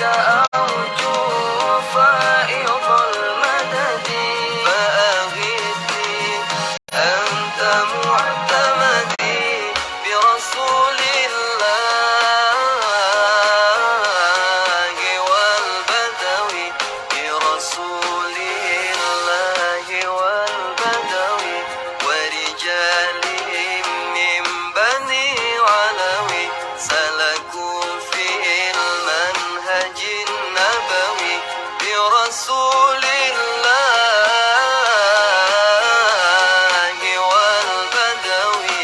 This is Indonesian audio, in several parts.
أرجو فائض المدد فأغثني أنت معتمدي برسول الله والبدوي برسول الله والبدوي ورجال من بني علوي سلكوا في المنهج النبوي برسول الله والبدوي.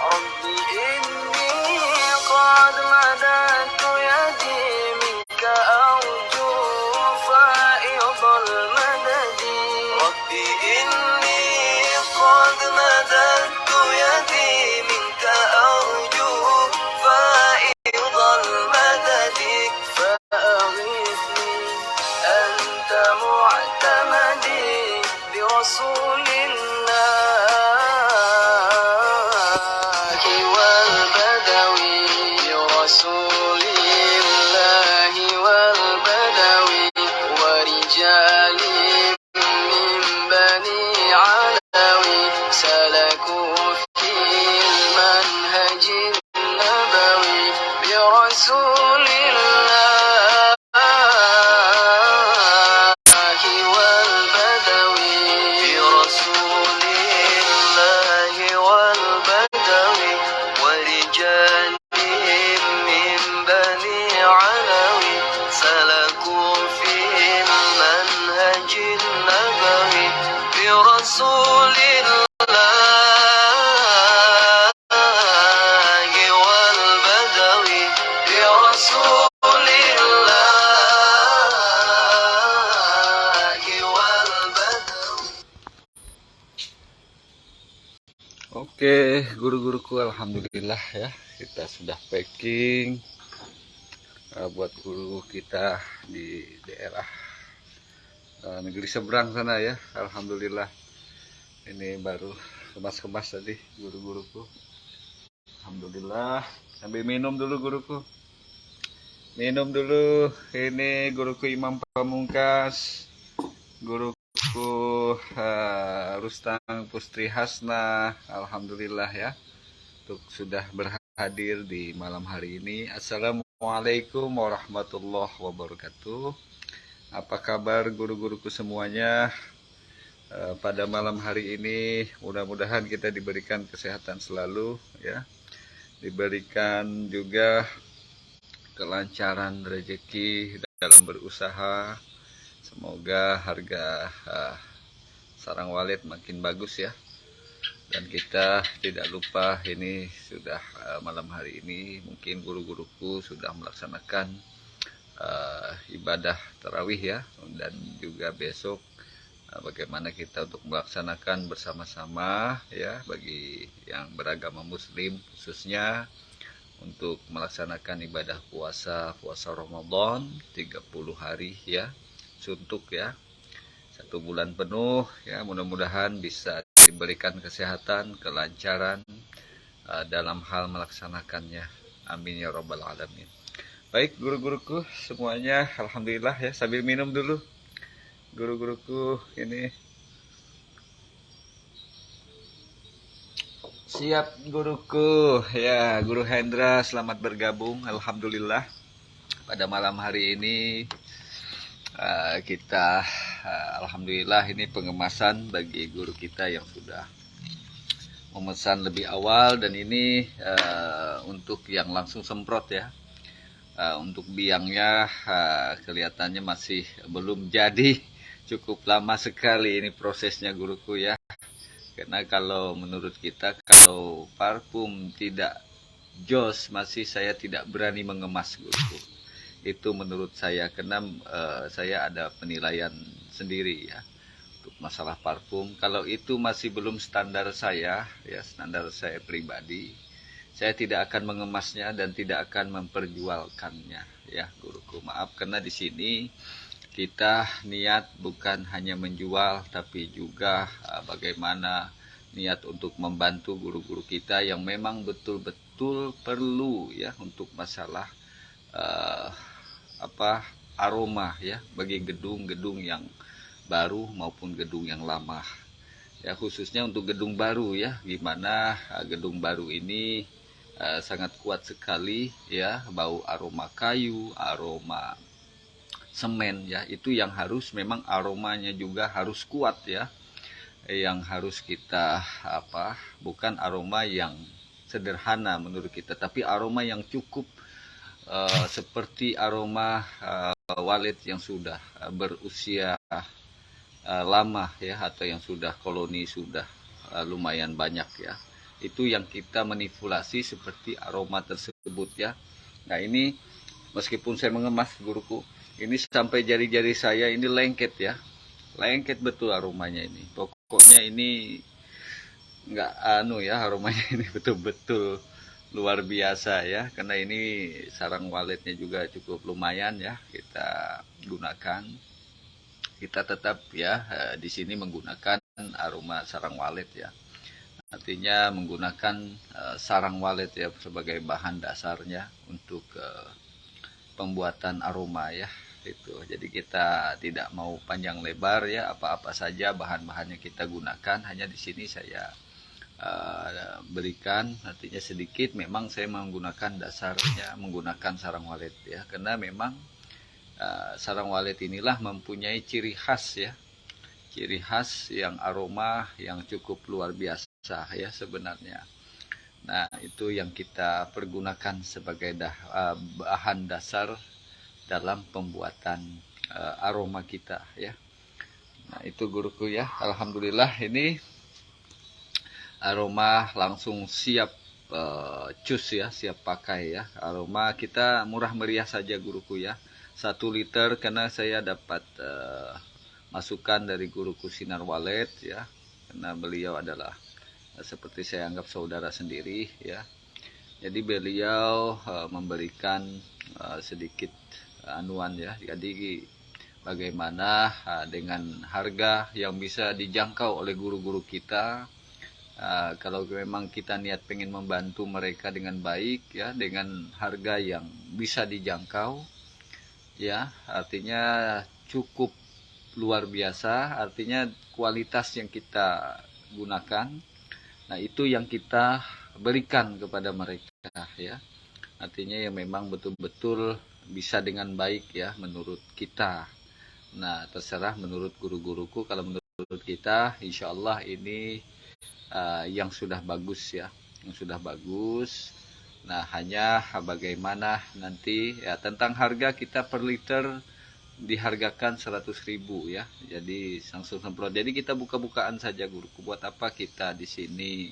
رب إني قد مددت يدي منك أرجو فائض المدد رب إني قد مددت يدي منك أرجو فائض المدد فأغثني أنت معتمدي برسول الله والبدوي برسول الله والبدوي ورجال من بني علوي سلكوا في المنهج النبوي برسول الله والبدوي برسول الله والبدوي ورجال من بني علوي سلكوا في المنهج النبوي برسول الله والبدوي برسول الله والبدوي. Oke, guru-guruku, alhamdulillah ya, kita sudah packing buat guru kita di daerah negeri seberang sana ya. Alhamdulillah, ini baru kemas-kemas tadi guru-guruku. Alhamdulillah, sambil minum dulu guruku. Minum dulu. Ini guruku Imam Pamungkas, guruku Rustang Pustri Hasna. Alhamdulillah ya, untuk sudah berhadir di malam hari ini. Assalamualaikum warahmatullahi wabarakatuh. Apa kabar guru-guruku semuanya? Pada malam hari ini mudah-mudahan kita diberikan kesehatan selalu ya, diberikan juga kelancaran rezeki dalam berusaha. Semoga harga sarang walet makin bagus ya. Dan kita tidak lupa ini sudah malam hari ini mungkin guru-guruku sudah melaksanakan ibadah tarawih ya, dan juga besok bagaimana kita untuk melaksanakan bersama-sama ya, bagi yang beragama muslim khususnya untuk melaksanakan ibadah puasa Ramadan 30 hari ya, suntuk ya, 1 bulan penuh ya. Mudah-mudahan bisa diberikan kesehatan, kelancaran dalam hal melaksanakannya. Amin ya rabbal alamin. Baik guru-guruku semuanya, alhamdulillah ya, sambil minum dulu guru-guruku ini. Siap guruku ya, Guru Hendra selamat bergabung. Alhamdulillah pada malam hari ini kita alhamdulillah ini pengemasan bagi guru kita yang sudah memesan lebih awal, dan ini untuk yang langsung semprot ya. Untuk biangnya kelihatannya masih belum jadi, cukup lama sekali ini prosesnya guruku ya. Karena kalau menurut kita, kalau parfum tidak jos, masih saya tidak berani mengemas guruku. Itu menurut saya, karena saya ada penilaian sendiri ya untuk masalah parfum. Kalau itu masih belum standar saya, ya standar saya pribadi, saya tidak akan mengemasnya dan tidak akan memperjualkannya ya guruku. Maaf, karena di sini kita niat bukan hanya menjual, tapi juga bagaimana niat untuk membantu guru-guru kita yang memang betul-betul perlu ya untuk masalah uh, aroma ya bagi gedung-gedung yang baru maupun gedung yang lama. Ya khususnya untuk gedung baru ya, gimana gedung baru ini sangat kuat sekali ya, bau aroma kayu, aroma semen ya, itu yang harus memang aromanya juga harus kuat ya, yang harus kita bukan aroma yang sederhana menurut kita, tapi aroma yang cukup seperti aroma walet yang sudah berusia lama ya, atau yang sudah koloni sudah lumayan banyak ya. Itu yang kita manipulasi seperti aroma tersebut ya. Nah ini meskipun saya mengemas guruku, ini sampai jari-jari saya ini lengket ya, lengket betul aromanya ini. Pokoknya ini nggak aromanya ini betul-betul luar biasa ya, karena ini sarang waletnya juga cukup lumayan ya kita gunakan. Kita tetap ya di sini menggunakan aroma sarang walet ya, artinya menggunakan sarang walet ya sebagai bahan dasarnya untuk pembuatan aroma ya itu. Jadi kita tidak mau panjang lebar ya, apa-apa saja bahan-bahannya kita gunakan. Hanya di sini saya berikan artinya sedikit, memang saya menggunakan dasarnya menggunakan sarang walet ya, karena memang sarang walet inilah mempunyai ciri khas ya, ciri khas yang aroma yang cukup luar biasa ya sebenarnya. Nah itu yang kita pergunakan sebagai bahan dasar dalam pembuatan aroma kita ya. Nah itu guruku ya, alhamdulillah ini aroma langsung siap cus ya, siap pakai ya. Aroma kita murah meriah saja guruku ya, 1 liter, karena saya dapat masukan dari guruku Sinar Walet ya, karena beliau adalah seperti saya anggap saudara sendiri ya. Jadi beliau memberikan sedikit anuan ya, jadi bagaimana dengan harga yang bisa dijangkau oleh guru-guru kita. Kalau memang kita niat pengen membantu mereka dengan baik ya, dengan harga yang bisa dijangkau ya, artinya cukup luar biasa, artinya kualitas yang kita gunakan, nah itu yang kita berikan kepada mereka ya, artinya yang memang betul-betul bisa dengan baik ya menurut kita. Nah terserah menurut guru-guruku, kalau menurut kita insya Allah ini yang sudah bagus ya, yang sudah bagus. Nah hanya bagaimana nanti ya, tentang harga kita per liter dihargakan 100.000 ya, jadi langsung semprot. Jadi kita buka-bukaan saja guruku, buat apa kita di sini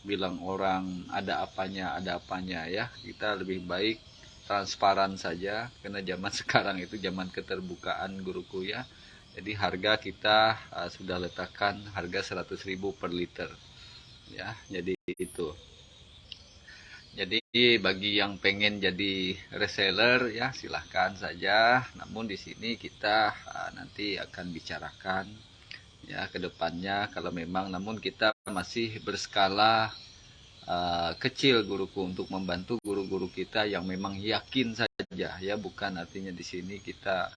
bilang orang ada apanya ya, kita lebih baik transparan saja, karena zaman sekarang itu zaman keterbukaan guruku ya. Jadi harga kita sudah letakkan harga 100.000 per liter ya, jadi itu. Jadi bagi yang pengen jadi reseller ya silahkan saja, namun di sini kita nanti akan bicarakan ya ke depannya kalau memang, namun kita masih berskala kecil guruku, untuk membantu guru-guru kita yang memang yakin saja ya, bukan artinya di sini kita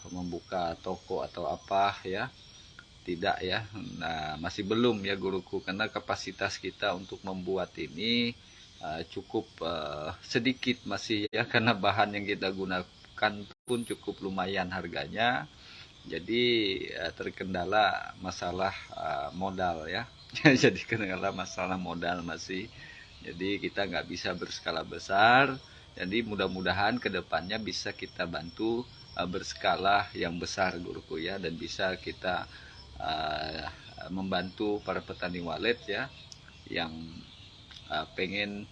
membuka toko atau apa ya, tidak ya. Nah masih belum ya guruku, karena kapasitas kita untuk membuat ini cukup sedikit masih ya, karena bahan yang kita gunakan pun cukup lumayan harganya. Jadi terkendala masalah modal ya. Jadi kendala masalah modal masih, jadi kita nggak bisa berskala besar. Jadi mudah-mudahan kedepannya bisa kita bantu berskala yang besar guruku ya, dan bisa kita membantu para petani walet ya yang pengen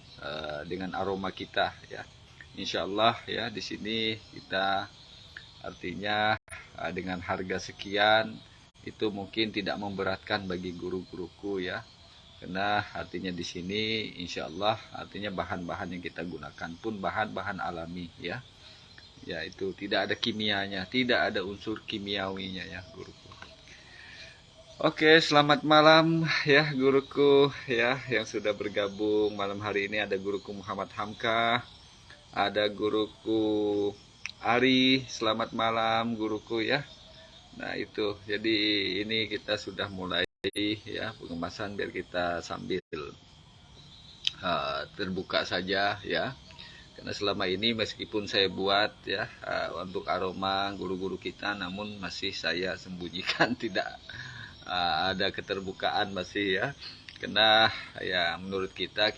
dengan aroma kita ya. Insya Allah ya di sini kita artinya dengan harga sekian itu mungkin tidak memberatkan bagi guru-guruku ya. Karena artinya di sini insya Allah artinya bahan-bahan yang kita gunakan pun bahan-bahan alami ya. Ya itu tidak ada kimianya, tidak ada unsur kimiawinya ya guruku. Oke, selamat malam ya guruku ya yang sudah bergabung malam hari ini. Ada guruku Muhammad Hamka, ada guruku Ari, selamat malam guruku ya. Nah itu, jadi ini kita sudah mulai ya pengemasan biar kita sambil terbuka saja ya. Karena selama ini meskipun saya buat ya untuk aroma guru-guru kita, namun masih saya sembunyikan, tidak ada keterbukaan masih ya. Karena ya menurut kita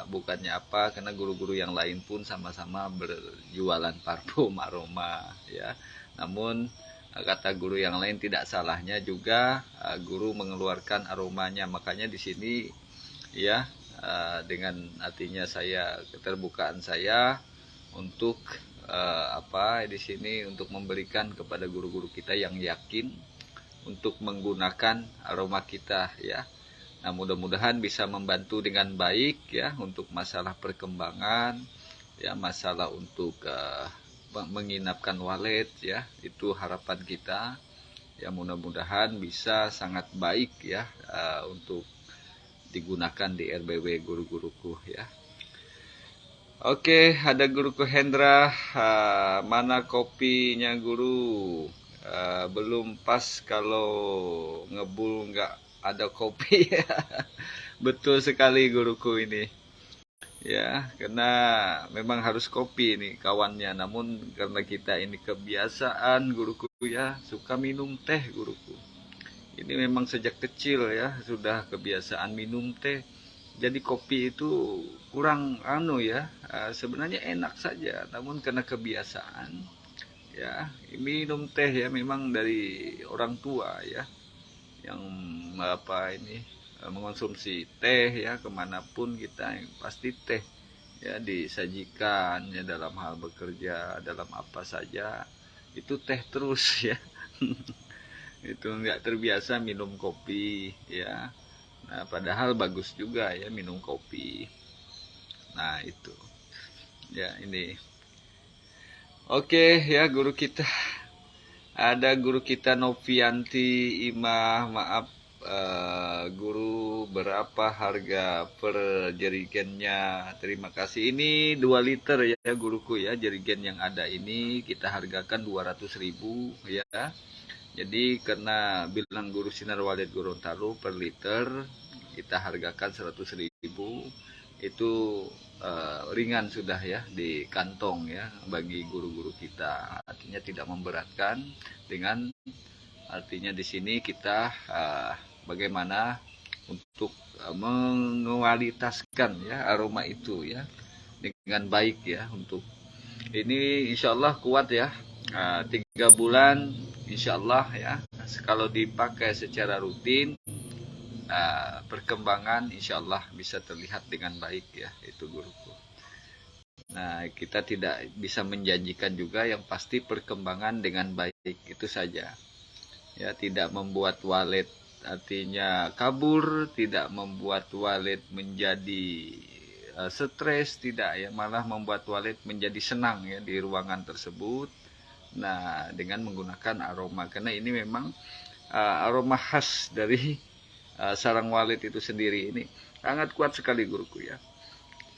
bukannya apa, karena guru-guru yang lain pun sama-sama berjualan parfum aroma ya. Namun kata guru yang lain tidak salahnya juga guru mengeluarkan aromanya. Makanya di sini ya dengan artinya saya keterbukaan saya untuk di sini untuk memberikan kepada guru-guru kita yang yakin untuk menggunakan aroma kita ya. Nah, mudah-mudahan bisa membantu dengan baik ya untuk masalah perkembangan ya, masalah untuk menginapkan walet ya. Itu harapan kita. Ya mudah-mudahan bisa sangat baik ya untuk digunakan di RBW guru-guruku ya. Oke, ada guruku Hendra, mana kopinya guru? Belum pas kalau ngebul nggak ada kopi. Betul sekali guruku ini ya, karena memang harus kopi nih kawannya. Namun karena kita ini kebiasaan guruku ya suka minum teh guruku. Ini memang sejak kecil ya sudah kebiasaan minum teh. Jadi kopi itu kurang ya, sebenarnya enak saja, namun karena kebiasaan ya minum teh ya memang dari orang tua ya yang mengonsumsi teh ya, kemanapun kita pasti teh ya disajikan ya, dalam hal bekerja, dalam apa saja itu teh terus ya. Itu nggak terbiasa minum kopi ya. Nah padahal bagus juga ya minum kopi. Nah itu ya ini. Oke ya guru kita, ada guru kita Novianti Imah, maaf guru, berapa harga per jerigennya? Terima kasih. Ini 2 liter ya guruku ya, jerigen yang ada ini kita hargakan 200.000 ya. Jadi karena bilang guru Sinar Walid Gorontalo per liter kita hargakan 100.000. Itu ringan sudah ya di kantong ya bagi guru-guru kita, artinya tidak memberatkan. Dengan artinya di sini kita bagaimana untuk mengualitaskan ya aroma itu ya dengan baik ya. Untuk ini insya Allah kuat ya, 3 bulan insya Allah ya, kalau dipakai secara rutin perkembangan insya Allah bisa terlihat dengan baik ya, itu guruku. Nah kita tidak bisa menjanjikan juga, yang pasti perkembangan dengan baik itu saja ya, tidak membuat walet artinya kabur, tidak membuat walet menjadi stres, tidak ya, malah membuat walet menjadi senang ya di ruangan tersebut. Nah dengan menggunakan aroma, karena ini memang aroma khas dari sarang walet itu sendiri, ini sangat kuat sekali guruku ya.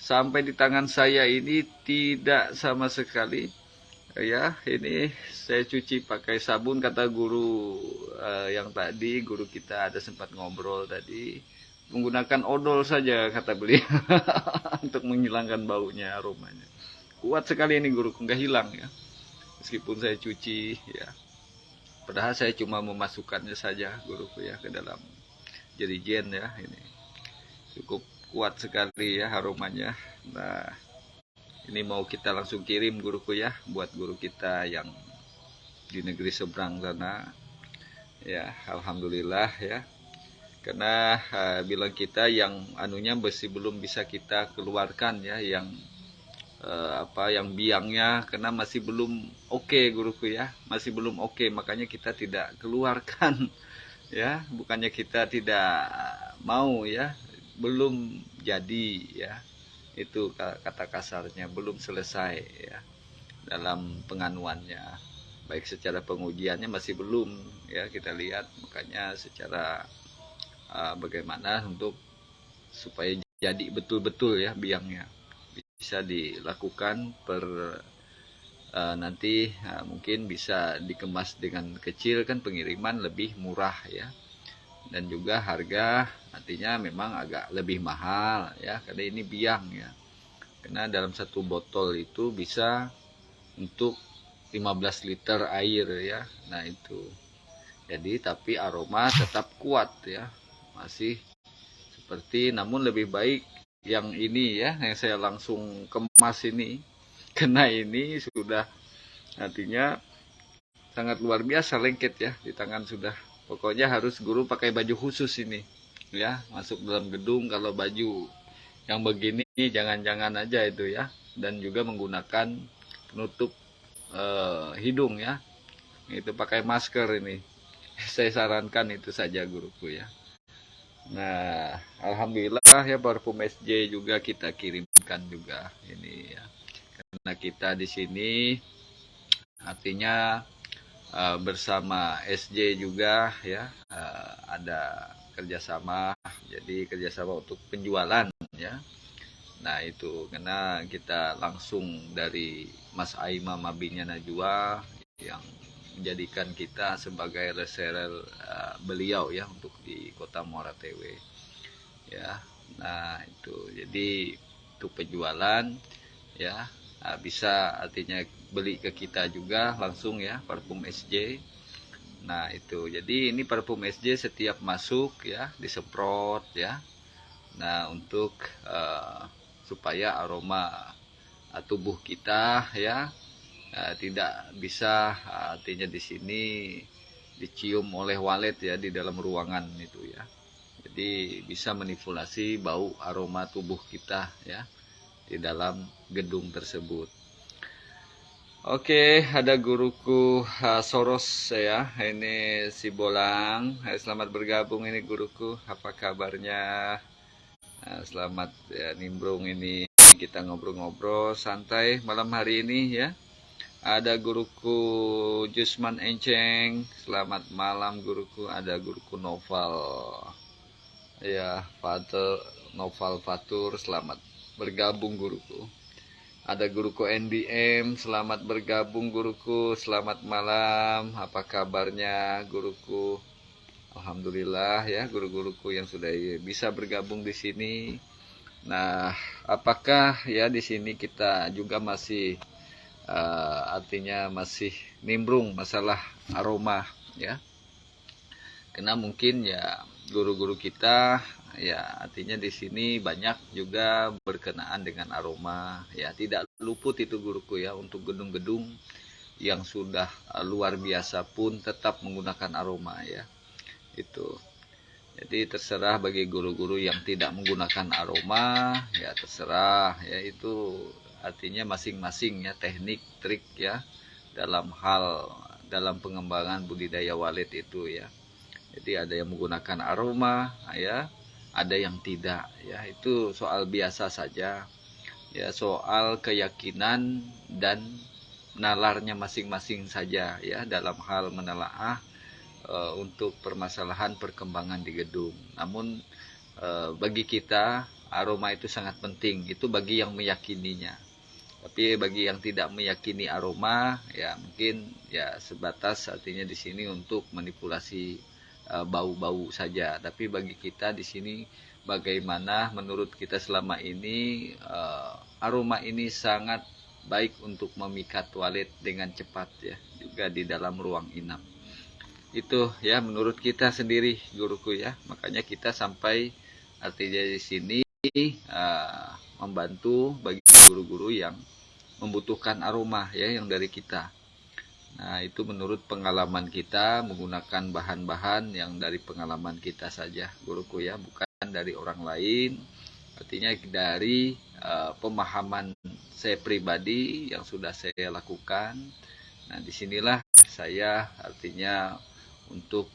Sampai di tangan saya ini tidak sama sekali ya, ini saya cuci pakai sabun, kata guru yang tadi, guru kita ada sempat ngobrol tadi, menggunakan odol saja kata beliau untuk menghilangkan baunya, aromanya. Kuat sekali ini guruku, nggak hilang ya meskipun saya cuci ya. Padahal saya cuma memasukkannya saja guruku ya ke dalam jerigen ya, ini cukup kuat sekali ya aromanya. Nah ini mau kita langsung kirim guruku ya buat guru kita yang di negeri seberang sana ya. Alhamdulillah ya, karena bilang kita yang anunya masih belum bisa kita keluarkan ya, yang yang biangnya, karena masih belum oke guruku ya, masih belum oke, makanya kita tidak keluarkan ya, bukannya kita tidak mau ya, belum jadi ya, itu kata kasarnya, belum selesai ya dalam penganuannya, baik secara pengujiannya masih belum ya, kita lihat, makanya secara bagaimana untuk supaya jadi betul-betul ya biangnya bisa dilakukan nanti mungkin bisa dikemas dengan kecil kan, pengiriman lebih murah ya, dan juga harga artinya memang agak lebih mahal ya, karena ini biang ya, karena dalam satu botol itu bisa untuk 15 liter air ya. Nah itu, jadi tapi aroma tetap kuat ya, masih seperti, namun lebih baik yang ini ya, yang saya langsung kemas ini, karena ini sudah artinya sangat luar biasa lengket ya di tangan sudah. Pokoknya harus guru pakai baju khusus ini ya, masuk dalam gedung kalau baju yang begini jangan-jangan aja itu ya, dan juga menggunakan penutup hidung ya, itu pakai masker ini. Saya sarankan itu saja guruku ya. Nah, alhamdulillah ya, parfum SJ juga kita kirimkan juga ini ya. Karena kita di sini artinya bersama SJ juga ya, ada kerjasama, jadi kerjasama untuk penjualan ya. Nah itu karena kita langsung dari Mas Aima Mabinya Najwa yang menjadikan kita sebagai reseller beliau ya untuk di Kota Muara Tewe ya. Nah itu jadi untuk penjualan ya, bisa artinya beli ke kita juga langsung ya, parfum SJ. Nah itu jadi ini parfum SJ setiap masuk ya disemprot ya. Nah untuk supaya aroma tubuh kita ya tidak bisa artinya di sini dicium oleh walet ya di dalam ruangan itu ya. Jadi bisa manipulasi bau aroma tubuh kita ya di dalam gedung tersebut. Oke, ada guruku Soros ya, ini si Bolang. Selamat bergabung ini guruku, apa kabarnya? Selamat ya, nimbrung ini, kita ngobrol-ngobrol santai malam hari ini ya. Ada guruku Jusman Enceng, selamat malam guruku. Ada guruku Noval ya, Noval Fatur, selamat bergabung guruku. Ada guruku NBM, selamat bergabung guruku, selamat malam, apa kabarnya guruku? Alhamdulillah ya, guru-guruku yang sudah bisa bergabung di sini. Nah, apakah ya di sini kita juga masih artinya masih nimbrung masalah aroma ya? Karena mungkin ya guru-guru kita ya artinya di sini banyak juga berkenaan dengan aroma ya, tidak luput itu guruku ya, untuk gedung-gedung yang sudah luar biasa pun tetap menggunakan aroma ya itu. Jadi terserah bagi guru-guru yang tidak menggunakan aroma ya, terserah ya, itu artinya masing-masing ya teknik trik ya dalam pengembangan budidaya walet itu ya. Jadi ada yang menggunakan aroma ya, ada yang tidak ya, itu soal biasa saja ya, soal keyakinan dan nalarnya masing-masing saja ya dalam hal menelaah untuk permasalahan perkembangan di gedung. Namun bagi kita aroma itu sangat penting, itu bagi yang meyakininya. Tapi bagi yang tidak meyakini aroma ya mungkin ya sebatas artinya di sini untuk manipulasi bau-bau saja. Tapi bagi kita di sini bagaimana menurut kita selama ini aroma ini sangat baik untuk memikat walet dengan cepat ya, juga di dalam ruang inap. Itu ya menurut kita sendiri guruku ya, makanya kita sampai artinya di sini membantu bagi guru-guru yang membutuhkan aroma ya yang dari kita. Nah, itu menurut pengalaman kita menggunakan bahan-bahan yang dari pengalaman kita saja, guruku ya, bukan dari orang lain. Artinya dari pemahaman saya pribadi yang sudah saya lakukan. Nah, disinilah saya artinya untuk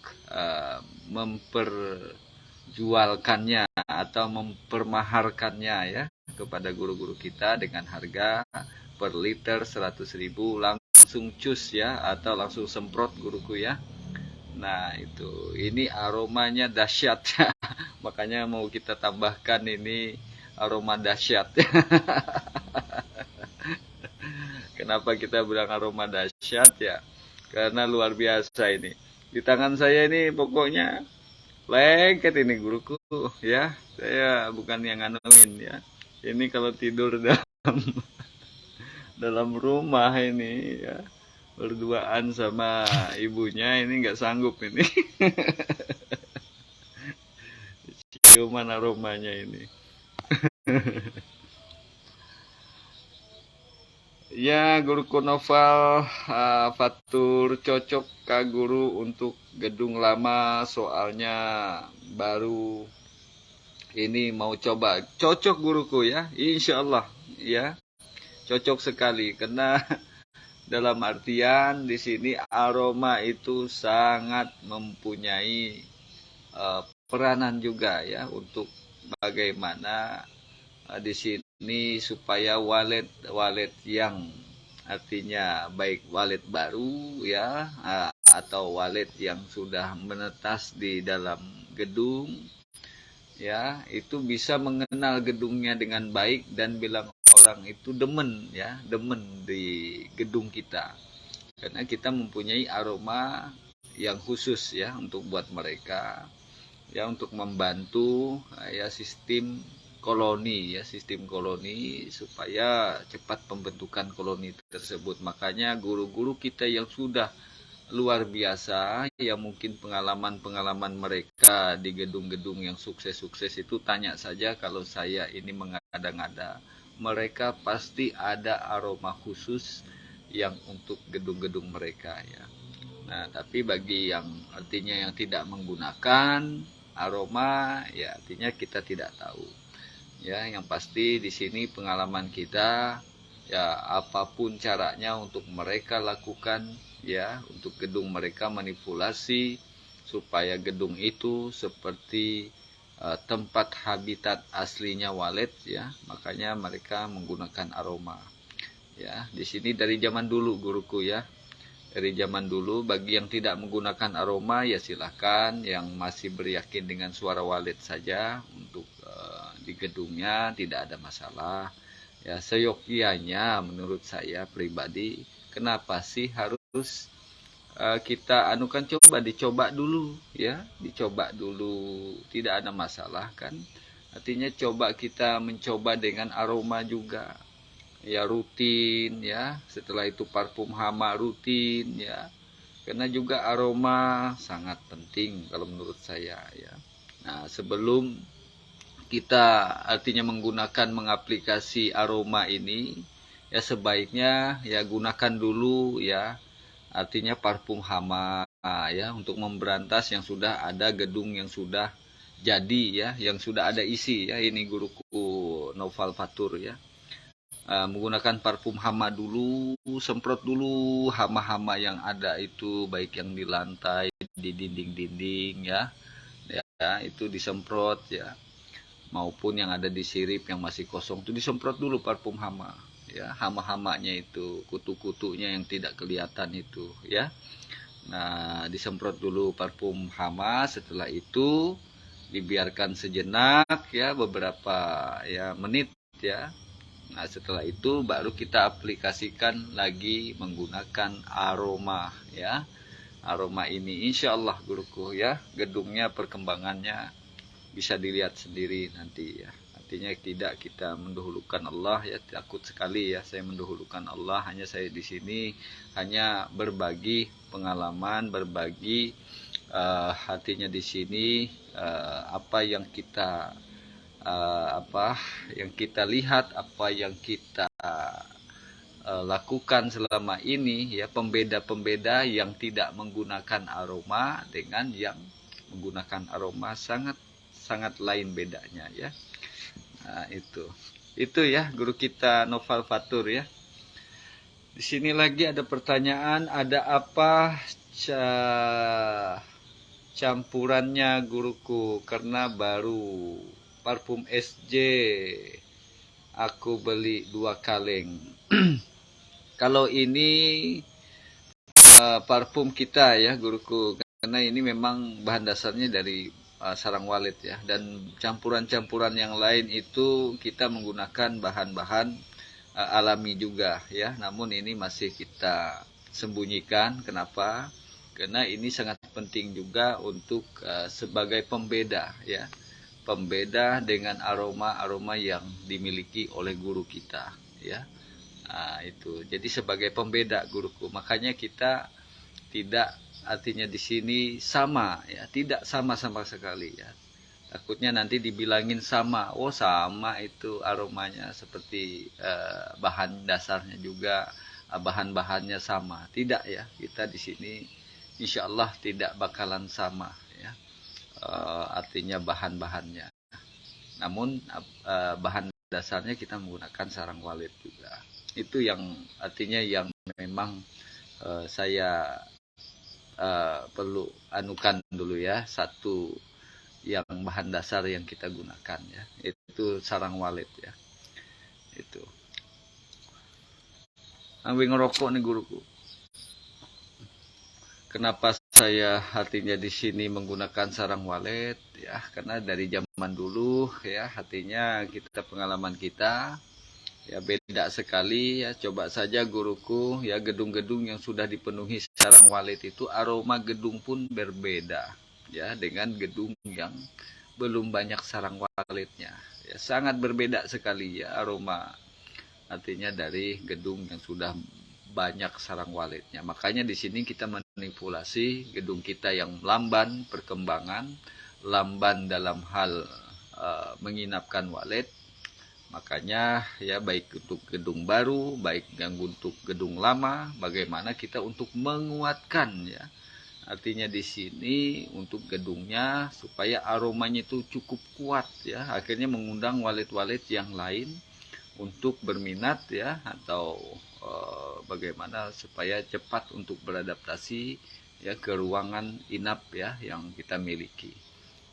memperjualkannya atau mempermaharkannya ya kepada guru-guru kita dengan harga per liter 100.000, langsung cus ya atau langsung semprot guruku ya. Nah itu, ini aromanya dahsyat ya. Makanya mau kita tambahkan ini aroma dahsyat. Kenapa kita bilang aroma dahsyat ya? Karena luar biasa ini. Di tangan saya ini pokoknya lengket ini guruku ya. Saya bukan yang nganuin ya. Ini kalau tidur dalam rumah ini ya, berduaan sama ibunya ini nggak sanggup ini. Ciuman aromanya ini. Ya, guruku Noval Fatur cocok Kak Guru untuk gedung lama, soalnya baru ini mau coba. Cocok guruku ya, insya Allah ya, cocok sekali karena dalam artian di sini aroma itu sangat mempunyai peranan juga ya untuk bagaimana di sini supaya walet yang artinya baik walet baru ya atau walet yang sudah menetas di dalam gedung ya itu bisa mengenal gedungnya dengan baik dan bilang orang itu demen ya, demen di gedung kita karena kita mempunyai aroma yang khusus ya untuk buat mereka ya, untuk membantu ya sistem koloni ya, sistem koloni supaya cepat pembentukan koloni tersebut. Makanya guru-guru kita yang sudah luar biasa yang mungkin pengalaman-pengalaman mereka di gedung-gedung yang sukses-sukses itu tanya saja kalau saya ini mengada-ngada, mereka pasti ada aroma khusus yang untuk gedung-gedung mereka ya. Nah, tapi bagi yang artinya yang tidak menggunakan aroma ya artinya kita tidak tahu. Ya, yang pasti di sini pengalaman kita ya apapun caranya untuk mereka lakukan ya untuk gedung mereka manipulasi supaya gedung itu seperti tempat habitat aslinya walet ya, makanya mereka menggunakan aroma. Ya, di sini dari zaman dulu guruku ya. Dari zaman dulu bagi yang tidak menggunakan aroma ya silahkan, yang masih beryakin dengan suara walet saja untuk di gedungnya tidak ada masalah ya, seyogyanya menurut saya pribadi. Kenapa sih harus kita anukan, dicoba dulu ya, dicoba dulu tidak ada masalah kan, artinya coba kita mencoba dengan aroma juga ya, rutin ya, setelah itu parfum hama rutin ya, karena juga aroma sangat penting kalau menurut saya ya. Nah sebelum kita artinya menggunakan mengaplikasi aroma ini ya sebaiknya ya gunakan dulu ya artinya parfum hama ya untuk memberantas yang sudah ada gedung yang sudah jadi ya, yang sudah ada isi ya. Ini guruku Noval Fatur ya. Menggunakan parfum hama dulu, semprot dulu hama-hama yang ada itu, baik yang di lantai, di dinding-dinding ya, itu disemprot ya, maupun yang ada di sirip yang masih kosong itu disemprot dulu parfum hama ya, hama-hamanya itu, kutu-kutunya yang tidak kelihatan itu ya. Nah disemprot dulu parfum hama, setelah itu dibiarkan sejenak ya, beberapa ya menit ya. Nah setelah itu baru kita aplikasikan lagi menggunakan aroma ya. Aroma ini insya Allah guruku ya, gedungnya perkembangannya bisa dilihat sendiri nanti ya. Artinya tidak kita mendahulukan Allah ya, takut sekali ya saya mendahulukan Allah. Hanya saya di sini hanya berbagi pengalaman, berbagi artinya di sini apa yang kita apa yang kita lihat, apa yang kita lakukan selama ini ya, pembeda-pembeda yang tidak menggunakan aroma dengan yang menggunakan aroma sangat lain bedanya ya. Nah, itu ya guru kita Noval Fatur ya. Di sini lagi ada pertanyaan, ada apa campurannya guruku, karena baru parfum SJ aku beli 2 kaleng. Kalau ini parfum kita ya guruku, karena ini memang bahan dasarnya dari sarang walet ya, dan campuran-campuran yang lain itu kita menggunakan bahan-bahan alami juga ya, namun ini masih kita sembunyikan. Kenapa? Karena ini sangat penting juga untuk sebagai pembeda ya, pembeda dengan aroma-aroma yang dimiliki oleh guru kita ya. Nah, itu jadi sebagai pembeda guruku, makanya kita tidak, artinya di sini sama ya, tidak sama sekali ya. Takutnya nanti dibilangin sama, oh sama itu aromanya, seperti bahan dasarnya juga, bahan-bahannya sama. Tidak ya, kita di sini insya Allah tidak bakalan sama ya, artinya bahan-bahannya. Namun bahan dasarnya kita menggunakan sarang walet juga. Itu yang artinya yang memang saya perlu anukan dulu ya, satu yang bahan dasar yang kita gunakan ya, itu sarang walet ya. Itu ambil ngerokok nih guruku. Kenapa saya artinya di sini menggunakan sarang walet ya, karena dari zaman dulu ya, artinya kita, pengalaman kita ya beda sekali ya. Coba saja guruku ya, gedung-gedung yang sudah dipenuhi sarang walet itu aroma gedung pun berbeda ya, dengan gedung yang belum banyak sarang waletnya ya, sangat berbeda sekali ya aroma, artinya dari gedung yang sudah banyak sarang waletnya. Makanya di sini kita manipulasi gedung kita yang lamban perkembangan, lamban dalam hal menginapkan walet. Makanya ya, baik untuk gedung baru, baik yang untuk gedung lama, bagaimana kita untuk menguatkan ya, artinya di sini untuk gedungnya supaya aromanya itu cukup kuat ya, akhirnya mengundang walet-walet yang lain untuk berminat ya, atau bagaimana supaya cepat untuk beradaptasi ya ke ruangan inap ya yang kita miliki.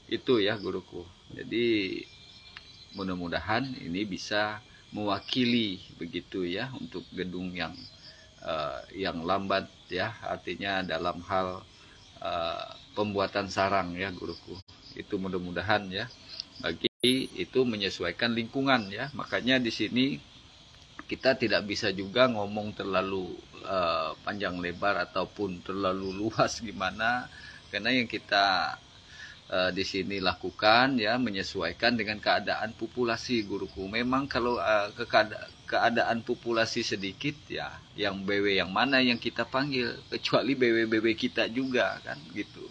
Itu ya guruku. Jadi mudah-mudahan ini bisa mewakili begitu ya untuk gedung yang lambat ya, artinya dalam hal pembuatan sarang ya guruku. Itu mudah-mudahan ya, bagi itu menyesuaikan lingkungan ya. Makanya di sini kita tidak bisa juga ngomong terlalu panjang lebar ataupun terlalu luas gimana, karena yang kita di sini lakukan ya menyesuaikan dengan keadaan populasi guruku. Memang kalau keadaan populasi sedikit ya, yang BW yang mana yang kita panggil, kecuali BW-BW kita juga kan gitu.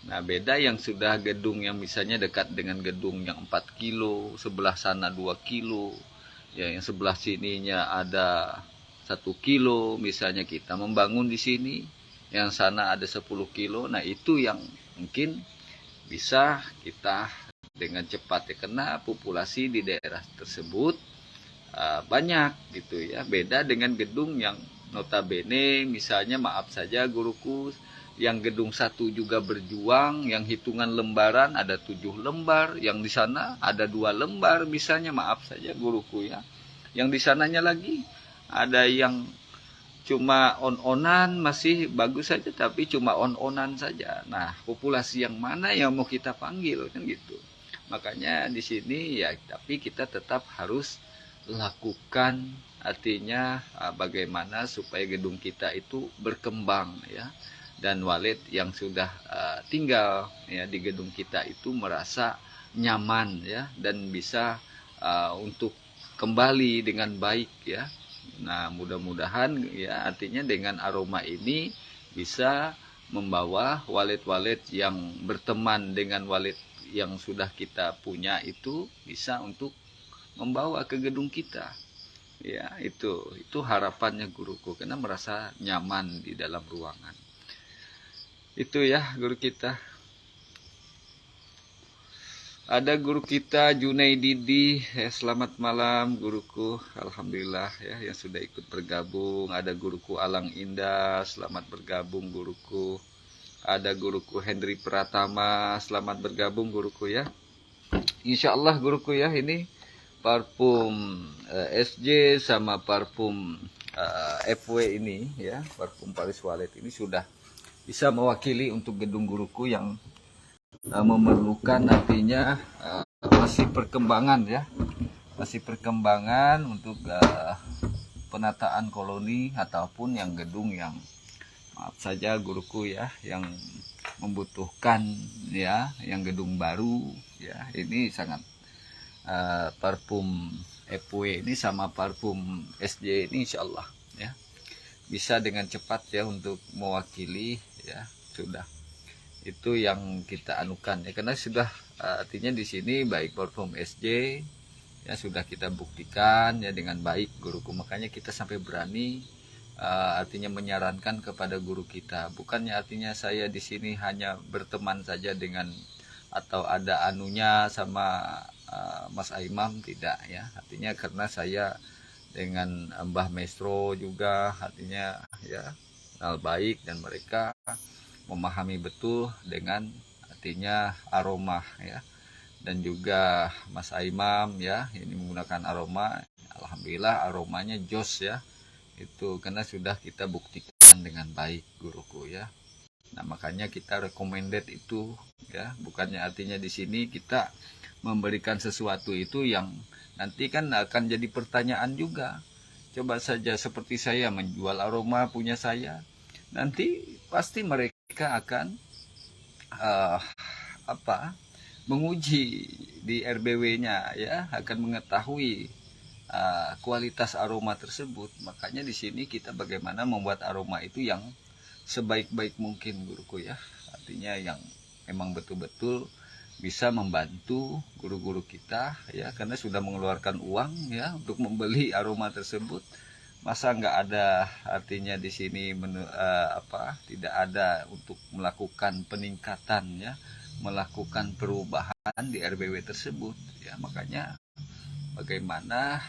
Nah beda yang sudah gedung yang misalnya dekat dengan gedung yang 4 kilo, sebelah sana 2 kilo ya, yang sebelah sininya ada 1 kilo misalnya, kita membangun di sini, yang sana ada 10 kilo. Nah itu yang mungkin bisa kita dengan cepat ya, karena populasi di daerah tersebut banyak gitu ya. Beda dengan gedung yang notabene misalnya, maaf saja guruku, yang gedung 1 juga berjuang, yang hitungan lembaran ada 7 lembar, yang di sana ada 2 lembar misalnya, maaf saja guruku ya. Yang di sananya lagi ada yang cuma on-onan, masih bagus saja tapi cuma on-onan saja. Nah, populasi yang mana yang mau kita panggil kan gitu. Makanya di sini ya, tapi kita tetap harus lakukan, artinya bagaimana supaya gedung kita itu berkembang ya, dan walet yang sudah tinggal ya di gedung kita itu merasa nyaman ya, dan bisa untuk kembali dengan baik ya. Nah mudah-mudahan ya, artinya dengan aroma ini bisa membawa walet-walet yang berteman dengan walet yang sudah kita punya itu, bisa untuk membawa ke gedung kita. Ya, itu harapannya guruku, karena merasa nyaman di dalam ruangan. Itu ya guru kita. Ada guru kita Junaididi, ya, selamat malam guruku, alhamdulillah ya yang sudah ikut bergabung. Ada guruku Alang Indah, selamat bergabung guruku. Ada guruku Hendri Pratama, selamat bergabung guruku ya. Insya Allah guruku ya, ini parfum SJ sama parfum FW ini ya, parfum Paris Wallet ini sudah bisa mewakili untuk gedung guruku yang memerlukan artinya masih perkembangan ya, masih perkembangan untuk penataan koloni ataupun yang gedung yang maaf saja guruku ya yang membutuhkan ya yang gedung baru ya. Ini sangat parfum FW ini sama parfum SJ ini insya Allah ya bisa dengan cepat ya untuk mewakili ya, sudah itu yang kita anukan ya, karena sudah artinya di sini baik parfum SJ ya sudah kita buktikan ya dengan baik guruku, makanya kita sampai berani artinya menyarankan kepada guru kita. Bukannya artinya saya di sini hanya berteman saja dengan atau ada anunya sama Mas Aimam, tidak ya, artinya karena saya dengan Mbah Maestro juga artinya ya kenal baik dan mereka memahami betul dengan artinya aroma ya, dan juga Mas Aimam ya ini menggunakan aroma, alhamdulillah aromanya jos ya, itu karena sudah kita buktikan dengan baik guruku ya. Nah makanya kita recommended itu ya, bukannya artinya di sini kita memberikan sesuatu itu yang nanti kan akan jadi pertanyaan juga. Coba saja seperti saya menjual aroma punya saya, nanti pasti mereka akan menguji di RBW-nya ya, akan mengetahui kualitas aroma tersebut. Makanya di sini kita bagaimana membuat aroma itu yang sebaik-baik mungkin guruku ya, artinya yang memang betul-betul bisa membantu guru-guru kita ya, karena sudah mengeluarkan uang ya untuk membeli aroma tersebut. Masa nggak ada artinya di sini tidak ada untuk melakukan peningkatan ya, melakukan perubahan di RBW tersebut ya. Makanya bagaimana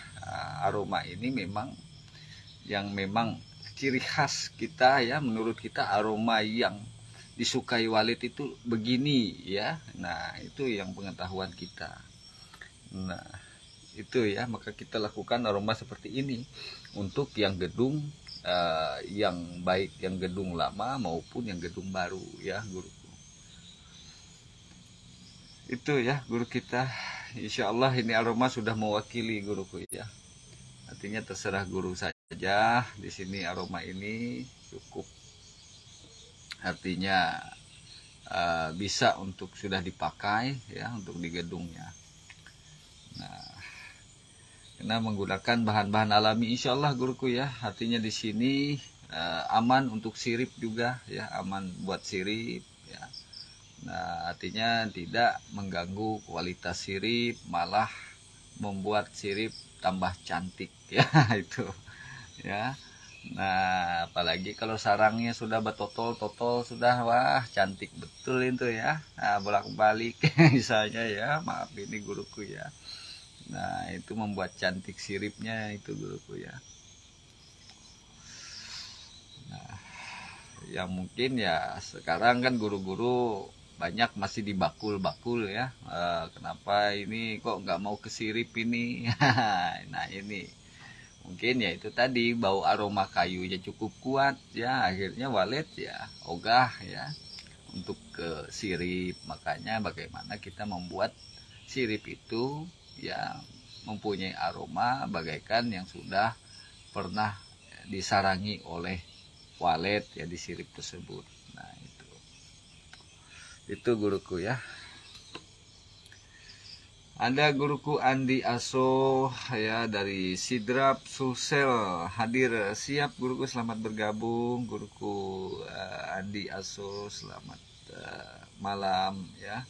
aroma ini memang ciri khas kita ya, menurut kita aroma yang disukai Walid itu begini ya. Nah itu yang pengetahuan kita. Nah itu ya, maka kita lakukan aroma seperti ini untuk yang gedung yang baik yang gedung lama maupun yang gedung baru ya guruku. Itu ya guru kita. Insya Allah ini aroma sudah mewakili guruku ya, artinya terserah guru saja. Di sini aroma ini cukup artinya bisa untuk sudah dipakai ya untuk di gedungnya. Nah karena menggunakan bahan-bahan alami insya Allah guruku ya, artinya di sini aman untuk sirip juga ya, aman buat sirip ya. Nah artinya tidak mengganggu kualitas sirip, malah membuat sirip tambah cantik ya itu ya. Nah apalagi kalau sarangnya sudah bertotol-totol sudah, wah cantik betul itu ya. Nah bolak-balik misalnya ya, maaf ini guruku ya. Nah itu membuat cantik siripnya itu guruku ya. Nah yang mungkin ya sekarang kan guru-guru banyak masih di bakul-bakul ya. Kenapa ini kok nggak mau ke sirip ini? Nah ini mungkin ya itu tadi bau aroma kayunya cukup kuat ya, akhirnya Walid ya ogah ya untuk ke sirip. Makanya bagaimana kita membuat sirip itu ya mempunyai aroma bagaikan yang sudah pernah disarangi oleh Walid ya di sirip tersebut. Nah itu guruku ya. Ada guruku Andi Aso ya dari Sidrap Sulsel hadir, siap guruku, selamat bergabung guruku Andi Aso, selamat malam ya.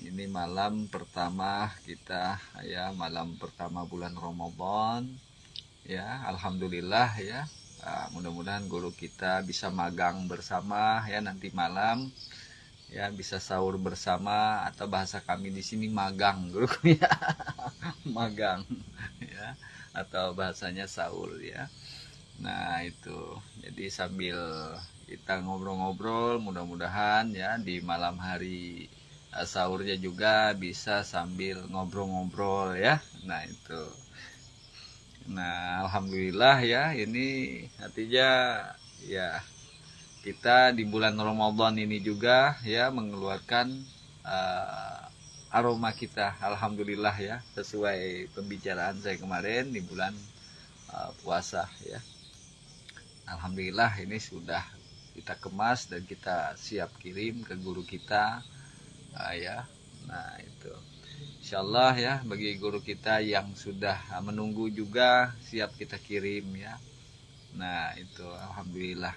Ini malam pertama kita ya, malam pertama bulan Ramadan ya. Alhamdulillah ya. Mudah-mudahan guru kita bisa magang bersama ya nanti malam ya, bisa sahur bersama, atau bahasa kami di sini magang guruku ya. Magang ya, atau bahasanya sahur ya. Nah itu, jadi sambil kita ngobrol-ngobrol, mudah-mudahan ya di malam hari sahurnya juga bisa sambil ngobrol-ngobrol ya. Nah itu, nah alhamdulillah ya, ini artinya ya kita di bulan Ramadan ini juga ya mengeluarkan aroma kita, alhamdulillah ya, sesuai pembicaraan saya kemarin di bulan puasa ya. Alhamdulillah ini sudah kita kemas dan kita siap kirim ke guru kita ya. Nah itu insyaallah ya, bagi guru kita yang sudah menunggu juga siap kita kirim ya. Nah itu alhamdulillah.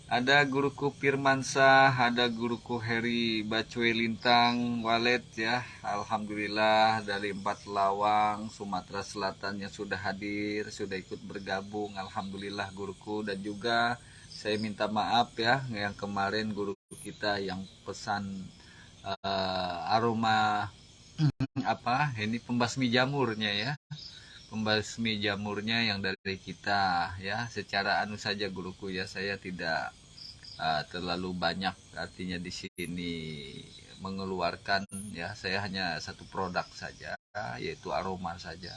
Ada guruku Firmansyah, ada guruku Heri Bacwe Lintang Walet ya. Alhamdulillah dari 4 Lawang Sumatera Selatan yang sudah hadir, sudah ikut bergabung. Alhamdulillah guruku, dan juga saya minta maaf ya yang kemarin guru kita yang pesan aroma apa ini pembasmi jamurnya ya. Pembasmi jamurnya yang dari kita ya, secara anu saja guruku ya, saya tidak terlalu banyak artinya di sini mengeluarkan ya, saya hanya satu produk saja yaitu aroma saja.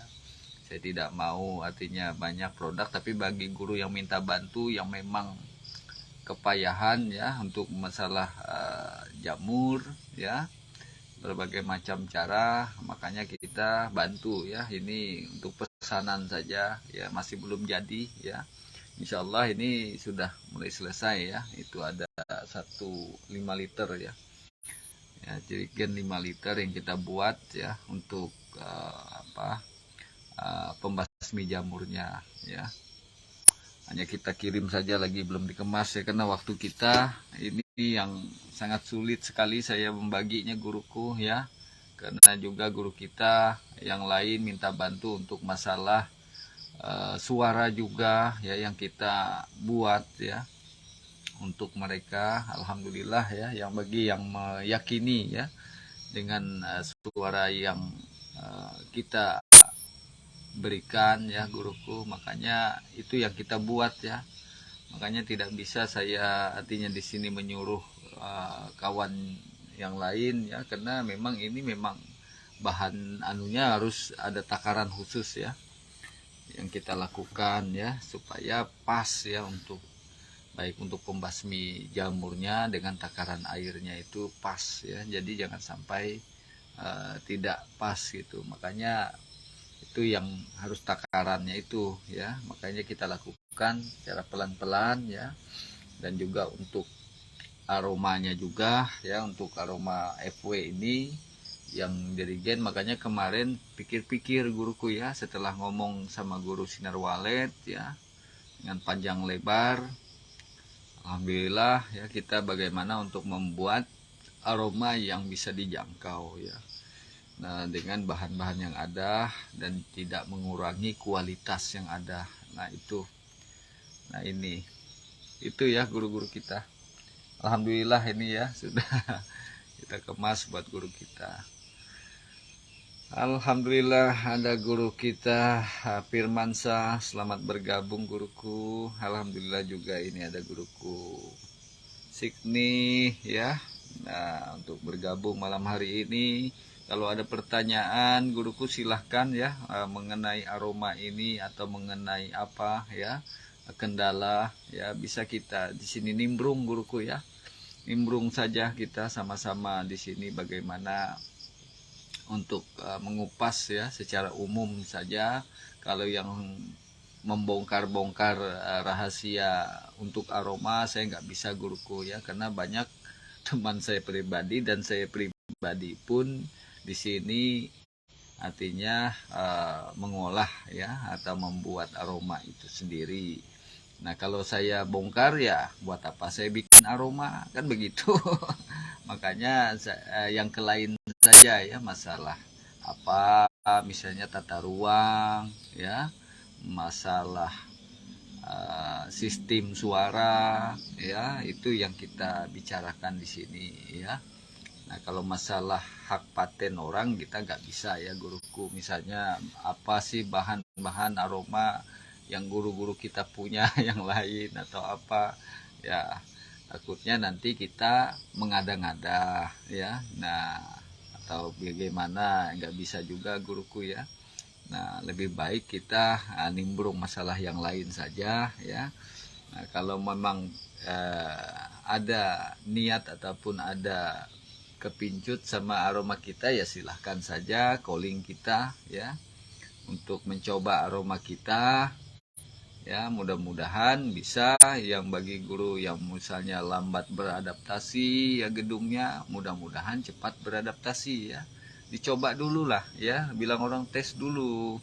Saya tidak mau artinya banyak produk, tapi bagi guru yang minta bantu yang memang kepayahan ya untuk masalah jamur ya, berbagai macam cara, makanya kita bantu ya. Ini untuk pesanan saja ya, masih belum jadi ya. Insya Allah ini sudah mulai selesai ya. Itu ada 5 liter ya. Ya, jerigen 5 liter yang kita buat ya untuk pembasmi jamurnya ya. Hanya kita kirim saja, lagi belum dikemas ya, karena waktu kita ini yang sangat sulit sekali saya membaginya guruku ya, karena juga guru kita yang lain minta bantu untuk masalah suara juga ya yang kita buat ya untuk mereka. Alhamdulillah ya, yang bagi yang meyakini ya dengan suara yang kita berikan ya guruku, makanya itu yang kita buat ya. Makanya tidak bisa saya artinya di sini menyuruh kawan yang lain ya, karena memang ini memang bahan anunya harus ada takaran khusus ya yang kita lakukan ya, supaya pas ya untuk baik untuk pembasmi jamurnya dengan takaran airnya itu pas ya. Jadi jangan sampai tidak pas gitu. Makanya itu yang harus takarannya itu ya, makanya kita lakukan secara pelan-pelan ya. Dan juga untuk aromanya juga ya, untuk aroma FW ini yang dirigen, makanya kemarin pikir-pikir guruku ya, setelah ngomong sama guru Sinar Walet ya dengan panjang lebar, alhamdulillah ya, kita bagaimana untuk membuat aroma yang bisa dijangkau ya. Nah, dengan bahan-bahan yang ada dan tidak mengurangi kualitas yang ada. Nah, itu. Nah, ini. Itu ya guru-guru kita. Alhamdulillah ini ya sudah kita kemas buat guru kita. Alhamdulillah ada guru kita Firmansyah, selamat bergabung guruku. Alhamdulillah juga ini ada guruku Signi ya. Nah, untuk bergabung malam hari ini. Kalau ada pertanyaan guruku silahkan ya mengenai aroma ini atau mengenai apa ya kendala ya, bisa kita di sini nimbrung guruku ya. Nimbrung saja kita sama-sama di sini bagaimana untuk mengupas ya secara umum saja. Kalau yang membongkar-bongkar rahasia untuk aroma saya nggak bisa guruku ya, karena banyak teman saya pribadi dan saya pribadi pun di sini artinya mengolah ya atau membuat aroma itu sendiri. Nah, kalau saya bongkar ya buat apa saya bikin aroma, kan begitu. Makanya yang ke lain saja ya masalah apa misalnya tata ruang ya, masalah sistem suara ya, itu yang kita bicarakan di sini ya. Nah kalau masalah hak paten orang kita nggak bisa ya guruku, misalnya apa sih bahan-bahan aroma yang guru-guru kita punya yang lain atau apa ya, takutnya nanti kita mengada-ngada ya. Nah atau bagaimana, nggak bisa juga guruku ya. Nah lebih baik kita nimbrung masalah yang lain saja ya. Nah kalau memang ada niat ataupun ada kepincut sama aroma kita ya silahkan saja calling kita ya untuk mencoba aroma kita ya. Mudah-mudahan bisa, yang bagi guru yang misalnya lambat beradaptasi ya gedungnya, mudah-mudahan cepat beradaptasi ya. Dicoba dulu lah ya, bilang orang tes dulu.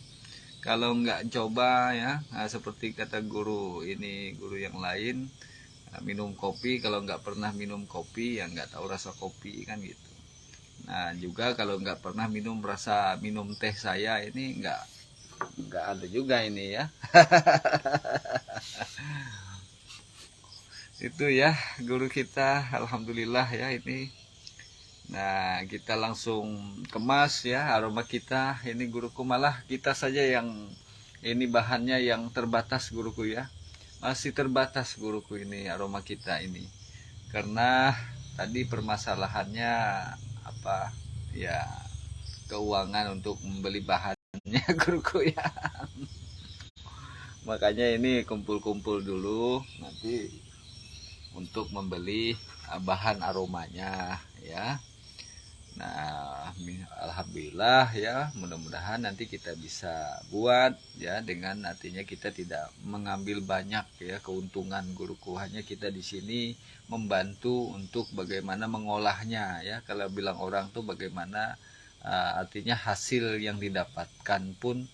Kalau nggak coba ya, nah, seperti kata guru ini, guru yang lain, minum kopi kalau nggak pernah minum kopi ya nggak tahu rasa kopi kan gitu. Nah juga kalau nggak pernah minum teh saya ini nggak ada juga ini ya. Itu ya guru kita, alhamdulillah ya ini. Nah kita langsung kemas ya aroma kita ini guruku, malah kita saja yang ini bahannya yang terbatas guruku ya, masih terbatas guruku ini aroma kita ini, karena tadi permasalahannya apa ya, keuangan untuk membeli bahannya guruku ya. Makanya ini kumpul-kumpul dulu nanti untuk membeli bahan aromanya ya. Nah alhamdulillah ya, mudah-mudahan nanti kita bisa buat ya, dengan artinya kita tidak mengambil banyak ya keuntungan guruku, hanya kita di sini membantu untuk bagaimana mengolahnya ya. Kalau bilang orang tuh bagaimana artinya hasil yang didapatkan pun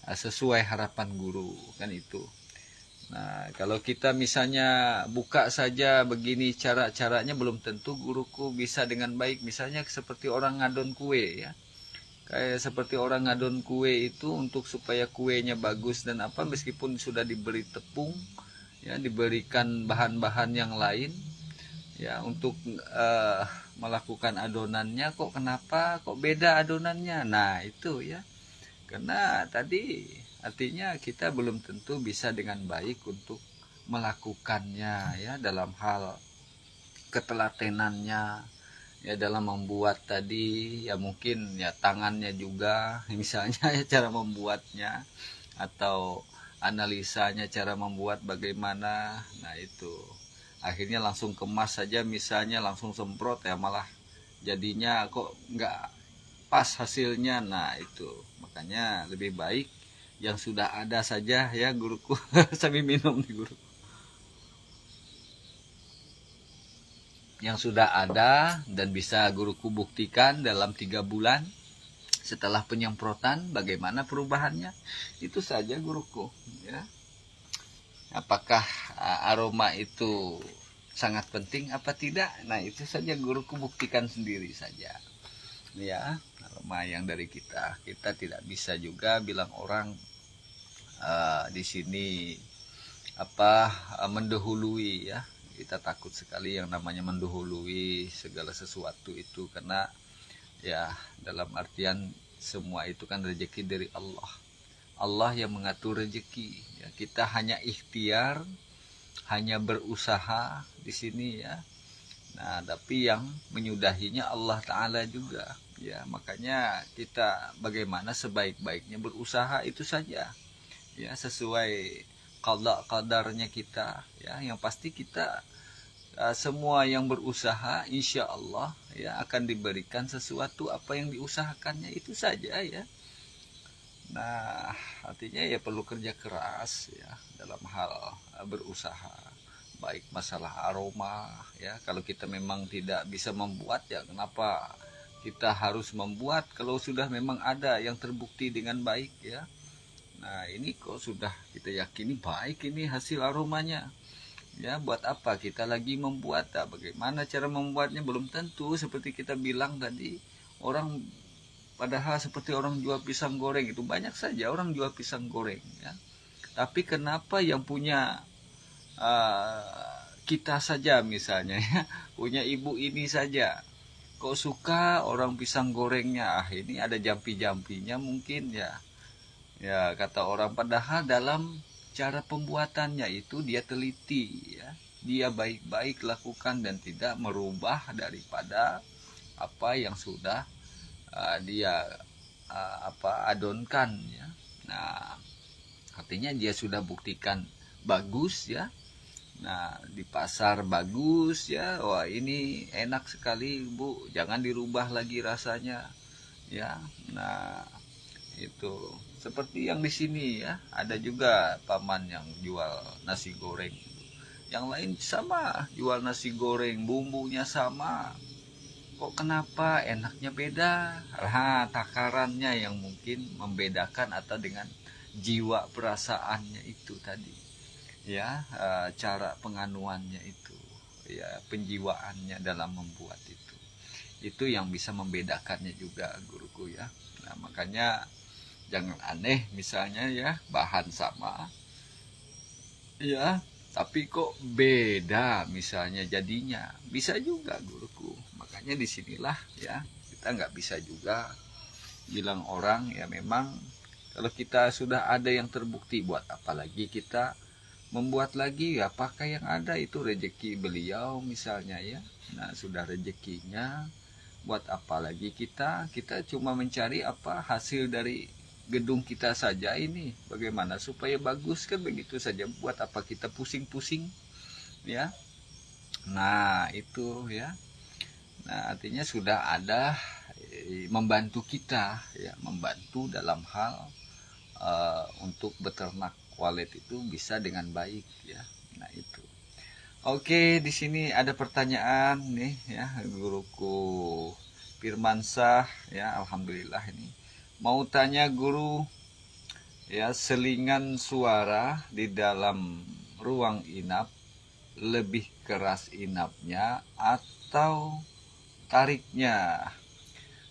sesuai harapan guru kan itu. Nah kalau kita misalnya buka saja begini caranya belum tentu guruku bisa dengan baik. Misalnya seperti orang ngadon kue ya, kayak seperti orang ngadon kue itu untuk supaya kuenya bagus dan apa, meskipun sudah diberi tepung ya, diberikan bahan-bahan yang lain ya untuk melakukan adonannya, kok kenapa kok beda adonannya. Nah itu ya, karena tadi artinya kita belum tentu bisa dengan baik untuk melakukannya ya, dalam hal ketelatenannya ya dalam membuat tadi ya, mungkin ya tangannya juga misalnya ya cara membuatnya, atau analisanya cara membuat bagaimana. Nah itu akhirnya langsung kemas saja misalnya, langsung semprot ya, malah jadinya kok nggak pas hasilnya. Nah itu makanya lebih baik yang sudah ada saja ya guruku. Sambil minum nih guru, yang sudah ada dan bisa guruku buktikan dalam 3 bulan setelah penyemprotan bagaimana perubahannya. Itu saja guruku ya. Apakah aroma itu sangat penting apa tidak, nah itu saja guruku buktikan sendiri saja ya. Aroma yang dari kita tidak bisa juga bilang orang di sini apa mendahului ya. Kita takut sekali yang namanya mendahului segala sesuatu itu, karena ya dalam artian semua itu kan rezeki dari Allah. Allah yang mengatur rezeki ya, kita hanya ikhtiar, hanya berusaha di sini ya. Nah tapi yang menyudahinya Allah Ta'ala juga ya. Makanya kita bagaimana sebaik-baiknya berusaha itu saja ya, sesuai qadarnya kita ya. Yang pasti kita semua yang berusaha insya Allah ya akan diberikan sesuatu apa yang diusahakannya, itu saja ya. Nah artinya ya perlu kerja keras ya dalam hal berusaha, baik masalah aroma ya. Kalau kita memang tidak bisa membuat ya kenapa kita harus membuat kalau sudah memang ada yang terbukti dengan baik ya. Nah ini kok sudah kita yakini baik ini hasil aromanya ya, buat apa kita lagi membuat? Bagaimana cara membuatnya belum tentu. Seperti kita bilang tadi, orang Padahal seperti orang jual pisang goreng itu banyak saja orang jual pisang goreng ya. Tapi kenapa yang punya kita saja misalnya ya, punya ibu ini saja kok suka orang pisang gorengnya, ini ada jampi-jampinya mungkin ya. Ya kata orang, padahal dalam cara pembuatannya itu dia teliti ya. Dia baik-baik lakukan dan tidak merubah daripada apa yang sudah dia adonkan ya. Nah, artinya dia sudah buktikan bagus ya. Nah, di pasar bagus ya. Wah, ini enak sekali, Bu. Jangan dirubah lagi rasanya ya. Nah, itu seperti yang di sini ya. Ada juga paman yang jual nasi goreng. Yang lain sama, jual nasi goreng, bumbunya sama. Kok kenapa enaknya beda? Nah, takarannya yang mungkin membedakan atau dengan jiwa perasaannya itu tadi. Ya, cara penganuannya itu, ya, penjiwaannya dalam membuat itu. Itu yang bisa membedakannya juga, guruku ya. Nah, makanya jangan aneh misalnya ya, bahan sama. Ya, tapi kok beda misalnya jadinya, bisa juga guruku. Makanya disinilah ya kita nggak bisa juga bilang orang ya, memang kalau kita sudah ada yang terbukti, buat apa lagi kita membuat lagi ya, pakai yang ada, itu rezeki beliau misalnya ya. Nah, sudah rezekinya, buat apa lagi kita cuma mencari apa hasil dari gedung kita saja ini, bagaimana supaya bagus kan, begitu saja. Buat apa kita pusing-pusing ya. Nah, itu ya. Nah, artinya sudah ada membantu kita ya, membantu dalam hal untuk beternak walet itu bisa dengan baik ya. Nah, itu. Oke, di sini ada pertanyaan nih ya, guruku Firmansyah ya, alhamdulillah ini. Mau tanya guru ya, selingan suara di dalam ruang inap lebih keras inapnya atau tariknya?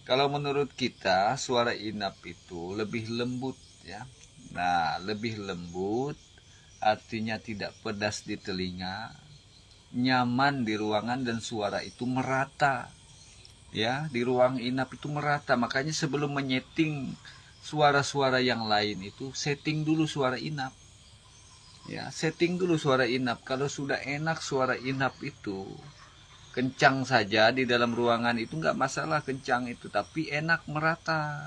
Kalau menurut kita suara inap itu lebih lembut ya. Nah, lebih lembut artinya tidak pedas di telinga, nyaman di ruangan, dan suara itu merata. Ya, di ruang inap itu merata. Makanya sebelum menyeting suara-suara yang lain itu, setting dulu suara inap. Ya, setting dulu suara inap. Kalau sudah enak suara inap itu, kencang saja di dalam ruangan itu nggak masalah kencang itu, tapi enak merata.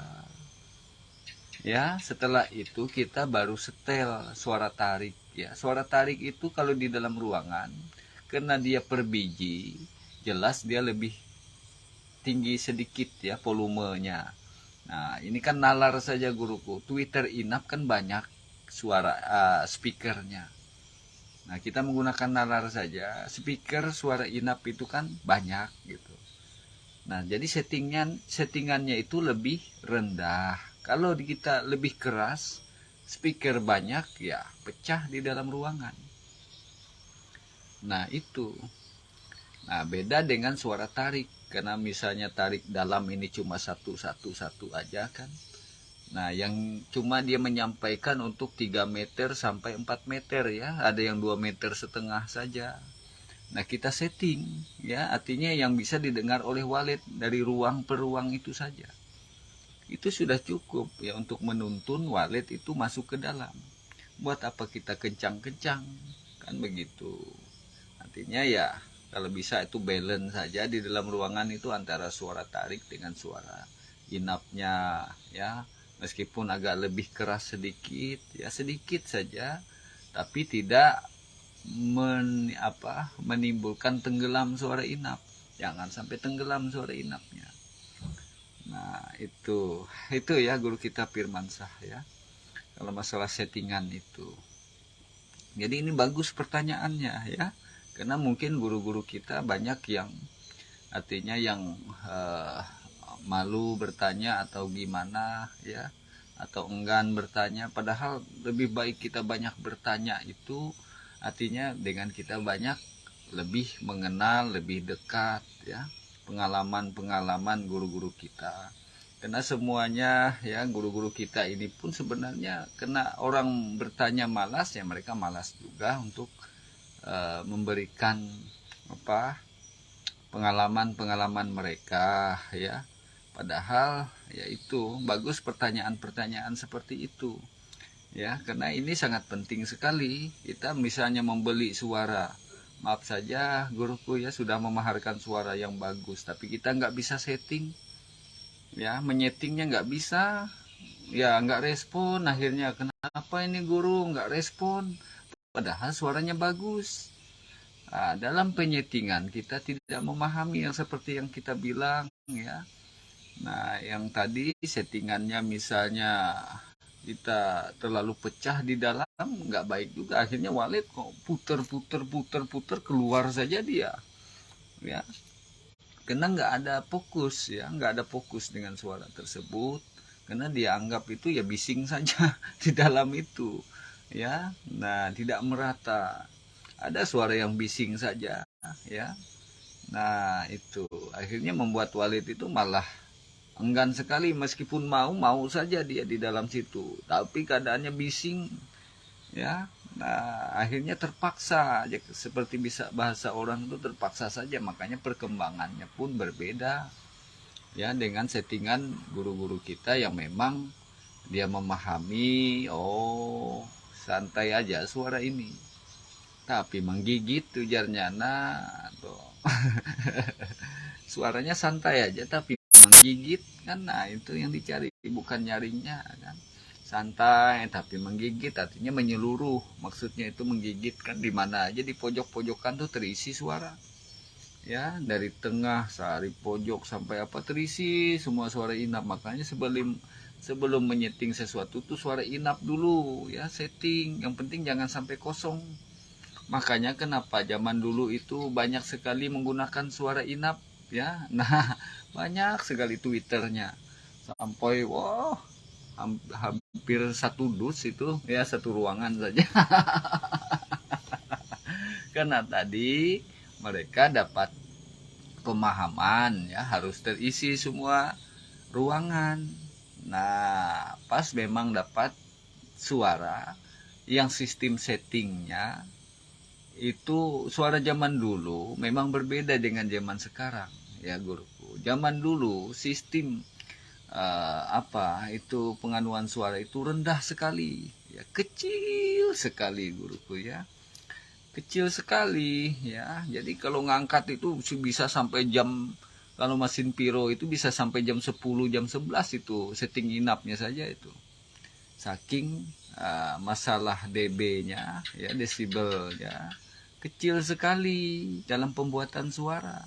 Ya, setelah itu kita baru setel suara tarik ya. Suara tarik itu kalau di dalam ruangan, karena dia per biji, jelas dia lebih tinggi sedikit ya volumenya. Nah, ini kan nalar saja guruku. Twitter inap kan banyak suara speakernya. Nah, kita menggunakan nalar saja. Speaker suara inap itu kan banyak gitu. Nah, jadi settingannya itu lebih rendah. Kalau kita lebih keras, speaker banyak ya pecah di dalam ruangan. Nah, itu. Nah, beda dengan suara tarik. Karena misalnya tarik dalam ini cuma satu aja kan. Nah, yang cuma dia menyampaikan untuk 3 meter sampai 4 meter ya. Ada yang 2,5 meter saja. Nah, kita setting ya, artinya yang bisa didengar oleh walet dari ruang per ruang itu saja. Itu sudah cukup ya untuk menuntun walet itu masuk ke dalam. Buat apa kita kencang-kencang? Kan begitu. Artinya ya, kalau bisa itu balance saja di dalam ruangan itu antara suara tarik dengan suara inapnya ya. Meskipun agak lebih keras sedikit ya, sedikit saja, tapi tidak menimbulkan tenggelam suara inap. Jangan sampai tenggelam suara inapnya. Nah, itu ya guru kita Firmansyah ya. Kalau masalah settingan itu. Jadi ini bagus pertanyaannya ya. Karena mungkin guru-guru kita banyak yang artinya yang malu bertanya atau gimana ya, atau enggan bertanya. Padahal lebih baik kita banyak bertanya itu, artinya dengan kita banyak lebih mengenal, lebih dekat ya, pengalaman-pengalaman guru-guru kita. Karena semuanya ya guru-guru kita ini pun sebenarnya kena orang bertanya malas, ya mereka malas juga untuk memberikan apa pengalaman-pengalaman mereka ya. Padahal ya itu bagus pertanyaan-pertanyaan seperti itu ya, karena ini sangat penting sekali. Kita misalnya membeli suara, maaf saja guruku ya sudah memaharkan suara yang bagus, tapi kita nggak bisa setting ya, menyetingnya nggak bisa ya, nggak respon. Akhirnya kenapa ini guru nggak respon padahal suaranya bagus. Nah, dalam penyetingan kita tidak memahami yang seperti yang kita bilang ya. Nah, yang tadi settingannya misalnya kita terlalu pecah di dalam, nggak baik juga. Akhirnya walet kok puter keluar saja dia ya, karena nggak ada fokus ya, nggak ada fokus dengan suara tersebut, karena dia anggap itu ya bising saja di dalam itu ya. Nah, tidak merata, ada suara yang bising saja ya. Nah, itu akhirnya membuat walet itu malah enggan sekali, meskipun mau saja dia di dalam situ, tapi keadaannya bising ya. Nah, akhirnya terpaksa aja, seperti bisa bahasa orang itu terpaksa saja. Makanya perkembangannya pun berbeda ya dengan settingan guru-guru kita yang memang dia memahami, oh santai aja suara ini, tapi menggigit tujarnya tuh. Suaranya santai aja tapi menggigit kan, nah itu yang dicari, bukan nyaringnya kan. Santai tapi menggigit artinya menyeluruh, maksudnya itu menggigit kan, di mana aja di pojok-pojokan tuh terisi suara ya, dari tengah sari pojok sampai apa terisi semua suara inap. Makanya sebelum menyeting sesuatu tuh suara inap dulu ya, setting, yang penting jangan sampai kosong. Makanya kenapa zaman dulu itu banyak sekali menggunakan suara inap ya. Nah, banyak sekali Twitternya sampai wah hampir satu dus itu ya, satu ruangan saja. Karena tadi mereka dapat pemahaman ya, harus terisi semua ruangan. Nah, pas memang dapat suara yang sistem settingnya itu, suara zaman dulu memang berbeda dengan zaman sekarang ya guruku. Zaman dulu sistem itu penganuan suara itu rendah sekali ya, kecil sekali guruku ya, kecil sekali ya. Jadi kalau ngangkat itu bisa sampai jam, kalau mesin piro itu bisa sampai jam 10 jam 11 itu setting inapnya saja itu, saking masalah dB-nya ya, desibelnya kecil sekali dalam pembuatan suara.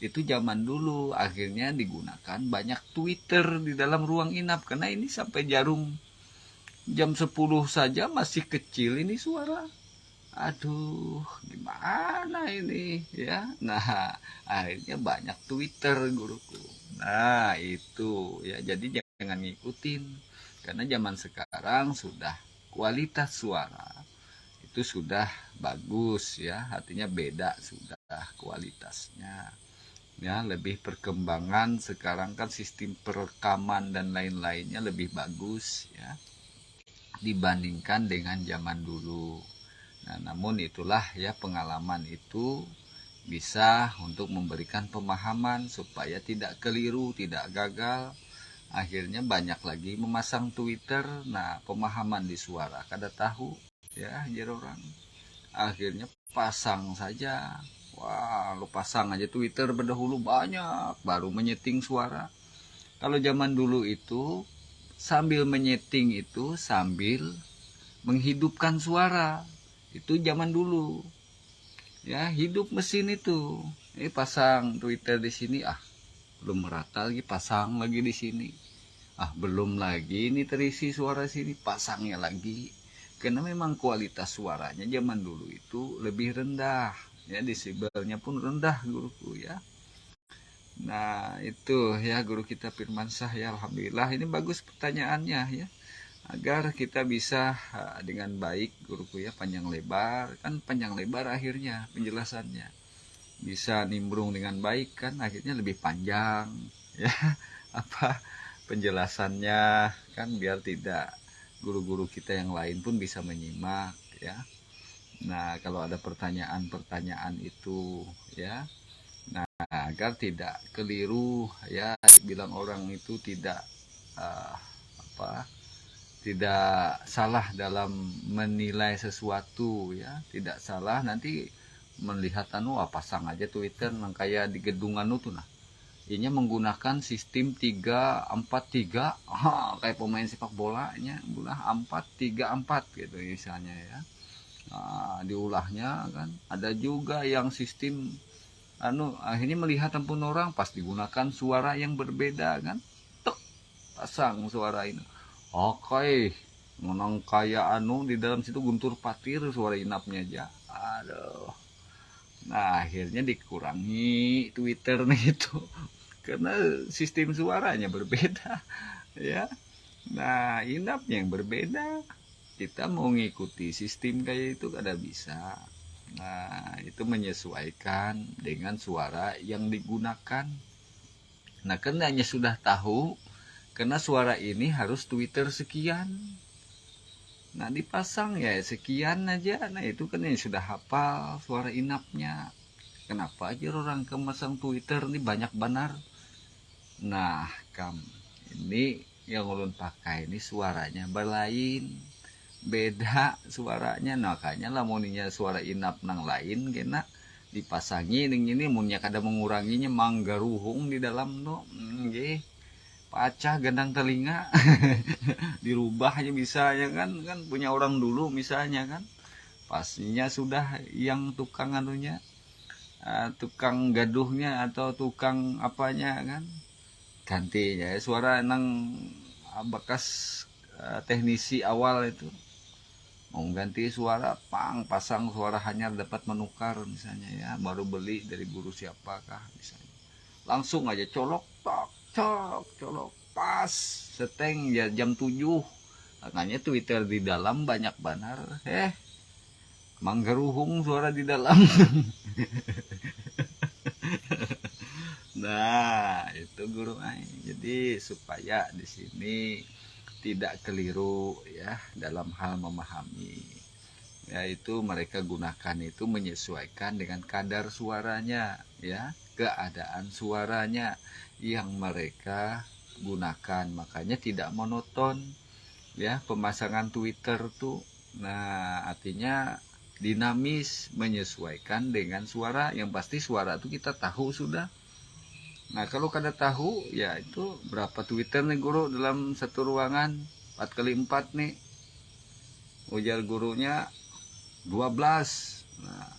Itu zaman dulu. Akhirnya digunakan banyak Twitter di dalam ruang inap, karena ini sampai jarum jam 10 saja masih kecil ini suara. Aduh, gimana ini ya. Nah, akhirnya banyak Twitter guruku. Nah, itu ya, jadi jangan ngikutin, karena zaman sekarang sudah kualitas suara itu sudah bagus ya, artinya beda sudah kualitasnya ya, lebih perkembangan sekarang kan, sistem perekaman dan lain-lainnya lebih bagus ya dibandingkan dengan zaman dulu. Nah, namun itulah ya, pengalaman itu bisa untuk memberikan pemahaman supaya tidak keliru, tidak gagal. Akhirnya banyak lagi memasang Twitter. Nah, pemahaman di suara kada tahu ya, jadi orang akhirnya pasang saja. Wah, lu pasang aja Twitter berdahulu banyak, baru menyeting suara. Kalau zaman dulu itu sambil menyeting itu sambil menghidupkan suara, itu zaman dulu ya, hidup mesin itu. Ini pasang Twitter di sini, belum merata lagi, pasang lagi di sini, belum lagi ini terisi suara sini, pasangnya lagi. Karena memang kualitas suaranya zaman dulu itu lebih rendah ya, desibelnya pun rendah guruku ya. Nah, itu ya guru kita Firmansyah ya, alhamdulillah ini bagus pertanyaannya ya, agar kita bisa dengan baik guruku ya, panjang lebar kan, panjang lebar akhirnya penjelasannya bisa nimbrung dengan baik kan, akhirnya lebih panjang ya penjelasannya kan, biar tidak guru-guru kita yang lain pun bisa menyimak ya. Nah, kalau ada pertanyaan-pertanyaan itu ya, nah agar tidak keliru ya, bilang orang itu tidak apa, tidak salah dalam menilai sesuatu ya, tidak salah nanti melihat pasang aja Twitter nang kayak di gedung tuh, nah ini menggunakan sistem 3-4-3, kayak pemain sepak bolanya, bola 4-3-4 gitu misalnya ya. Nah, diulahnya kan ada juga yang sistem akhirnya melihat ampun orang pas digunakan suara yang berbeda kan, tek pasang suara ini, oke menang kayak di dalam situ guntur patir suara inapnya aja, aduh. Nah akhirnya dikurangi Twitter nih itu karena sistem suaranya berbeda ya. Nah inapnya yang berbeda, kita mau ngikuti sistem kayak itu kada bisa. Nah itu menyesuaikan dengan suara yang digunakan. Nah karenanya sudah tahu karena suara ini harus Twitter sekian, nah dipasang ya sekian aja. Nah itu kan yang sudah hafal suara inapnya, kenapa aja orang kemasang Twitter ini banyak benar. Nah ini yang ulun pakai ini suaranya berlain, beda suaranya, makanya lamoninya suara inap nang lain kena dipasangi ini munnya kada menguranginya manggaruhung di dalam no, pacah gendang telinga. Dirubah aja bisa ya kan, punya orang dulu misalnya kan, pastinya sudah yang tukang tukang gaduhnya atau tukang apanya kan, gantinya suara nang bekas teknisi awal itu mau ganti suara pasang suara hanya dapat menukar misalnya ya, baru beli dari guru siapakah misalnya, langsung aja colok colok pas seteng ya jam 7, makanya Twitter di dalam banyak banar manggeruhung suara di dalam. Nah itu guru jadi supaya di sini tidak keliru ya dalam hal memahami, yaitu mereka gunakan itu menyesuaikan dengan kadar suaranya ya, keadaan suaranya yang mereka gunakan, makanya tidak monoton ya pemasangan Twitter tuh. Nah artinya dinamis, menyesuaikan dengan suara, yang pasti suara itu kita tahu sudah. Nah kalau kada tahu ya itu berapa Twitter nih guru dalam satu ruangan 4x4 nih, ujar gurunya 12. Nah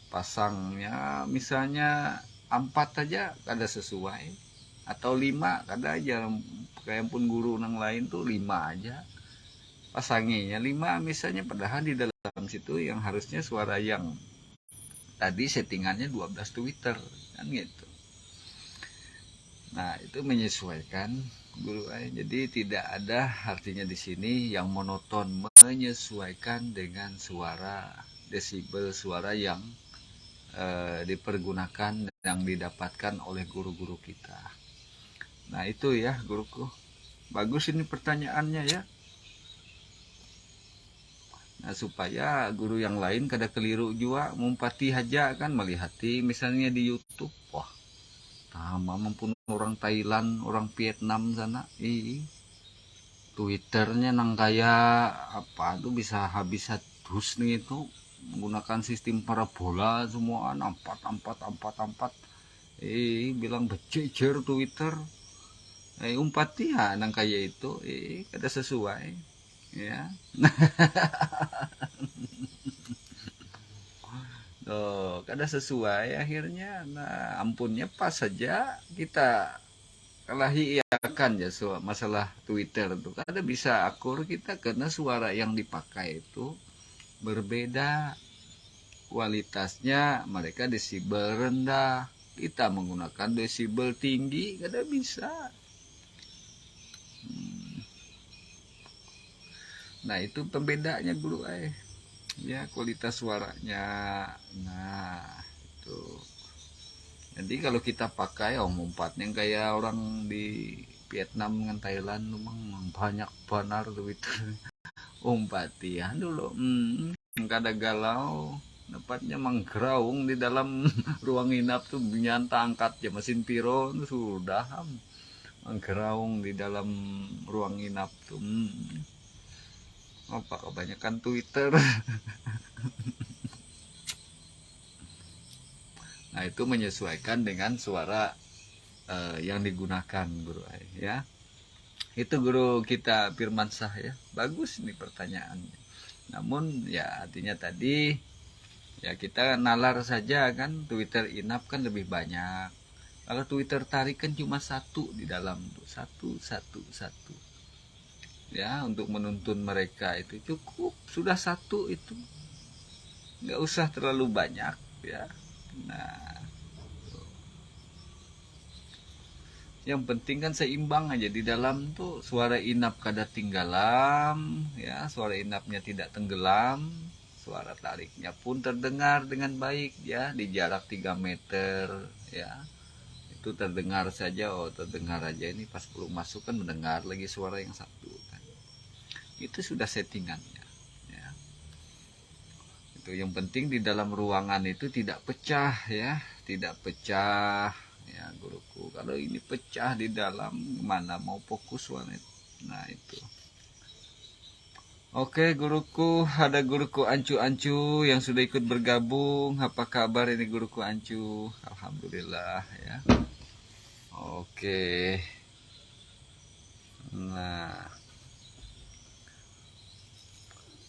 pasangnya misalnya 4 aja kada sesuai, atau 5 kada aja, kayak pun guru nang lain tuh 5 aja pasanginya 5 misalnya, padahal di dalam situ yang harusnya suara yang tadi settingannya 12 Twitter kan gitu. Nah itu menyesuaikan guru jadi tidak ada artinya di sini yang monoton, menyesuaikan dengan suara desibel suara yang dipergunakan yang didapatkan oleh guru-guru kita. Nah itu ya guruku, bagus ini pertanyaannya ya. Nah supaya guru yang lain kada keliru juga, mumpati aja kan melihati misalnya di YouTube, wah sama maupun orang Thailand, orang Vietnam sana, Twitternya nang kayak apa tuh bisa habis hadus nih itu, menggunakan sistem parabola semua 4 bilang bececer Twitter, umpati ya nang kayak itu kada sesuai ya. Oh, kada sesuai akhirnya. Nah ampunnya pas saja kita kalahi iakan ya masalah Twitter tuh kada bisa akur kita karena suara yang dipakai itu berbeda kualitasnya, mereka desibel rendah, kita menggunakan desibel tinggi, kada bisa. Nah itu pembedanya guru ya, kualitas suaranya. Nah itu jadi kalau kita pakai umpatnya kayak orang di Vietnam dengan Thailand memang banyak benar Twitter. Umpatian dulu kada galau dapatnya manggraung di dalam ruang inap tuh nyanta angkat ya mesin piro sudah manggraung di dalam ruang inap tuh apa kebanyakan Twitter. Nah itu menyesuaikan dengan suara yang digunakan guru ya. Itu guru kita Firmansyah ya. Bagus nih pertanyaannya. Namun ya artinya tadi ya kita nalar saja kan, Twitter inap kan lebih banyak. Kalau Twitter tarik kan cuma satu di dalam tuh, satu. Ya untuk menuntun mereka itu cukup, sudah satu itu. Nggak usah terlalu banyak ya. Nah, yang penting kan seimbang aja di dalam tuh, suara inap kada tinggalam ya, suara inapnya tidak tenggelam, suara tariknya pun terdengar dengan baik ya, di jarak 3 meter ya, itu terdengar saja. Oh terdengar aja, ini pas belum masuk kan mendengar lagi suara yang satu kan, itu sudah settingannya ya. Itu yang penting di dalam ruangan itu tidak pecah ya, tidak pecah ya guruku. Kalau ini pecah di dalam mana mau fokus wanita. Nah itu. Oke guruku, ada guruku Ancu yang sudah ikut bergabung. Apa kabar ini guruku Ancu? Alhamdulillah ya. Oke. Nah,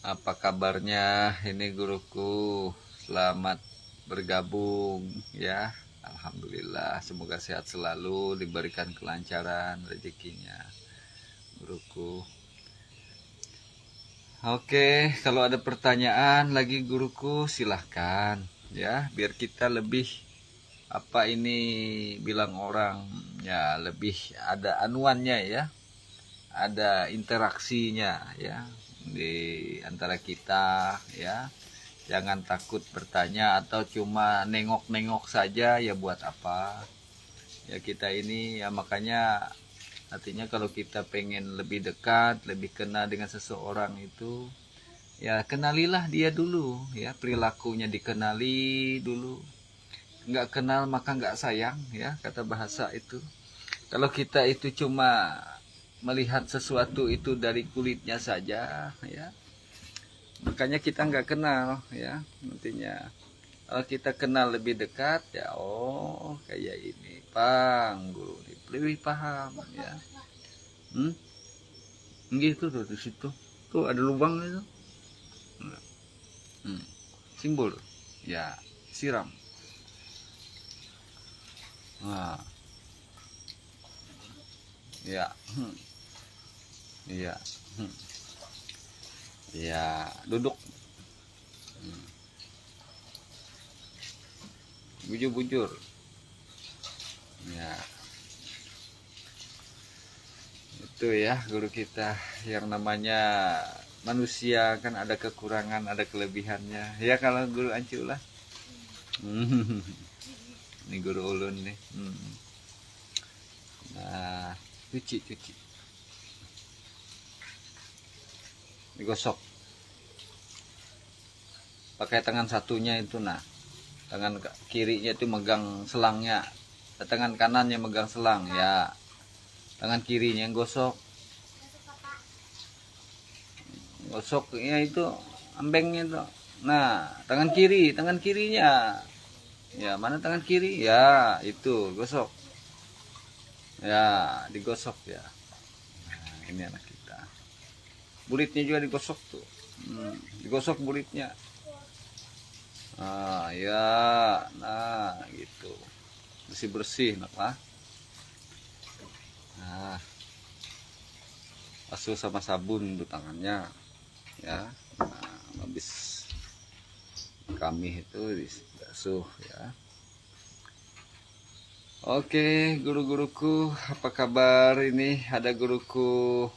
apa kabarnya ini guruku? Selamat bergabung ya. Alhamdulillah, semoga sehat selalu, diberikan kelancaran rezekinya guruku. Oke, kalau ada pertanyaan lagi guruku silahkan ya, biar kita lebih apa ini bilang orang ya, lebih ada anuannya ya, ada interaksinya ya di antara kita ya. Jangan takut bertanya atau cuma nengok-nengok saja ya, buat apa ya kita ini ya. Makanya artinya kalau kita pengen lebih dekat, lebih kenal dengan seseorang itu ya kenalilah dia dulu ya, perilakunya dikenali dulu. Nggak kenal maka nggak sayang ya, kata bahasa itu. Kalau kita itu cuma melihat sesuatu itu dari kulitnya saja ya, makanya kita nggak kenal ya. Nantinya kalau kita kenal lebih dekat ya, oh kayak ini Pang, guru lebih paham ya. Gitu tuh di situ tuh ada lubang itu. Simbol ya, siram. Nah ya, iya. Ya duduk, bujur-bujur ya. Itu ya guru kita, yang namanya manusia kan ada kekurangan ada kelebihannya ya. Kalau guru Ancu lah ini guru ulun nih. Nah cuci digosok pakai tangan satunya itu. Nah tangan kirinya itu megang selangnya, tangan kanannya megang selang ya, tangan kirinya yang gosoknya itu ambengnya itu. Nah tangan kirinya ya, mana tangan kiri ya, itu gosok ya, digosok ya. Nah, ini anak kita, bulitnya juga digosok tuh. Digosok bulitnya. Nah ya, nah gitu, bersih nah. Nah basuh sama sabun tuh tangannya ya. Nah, habis kami itu dibasuh ya. Oke guru-guruku, apa kabar ini? Ada guruku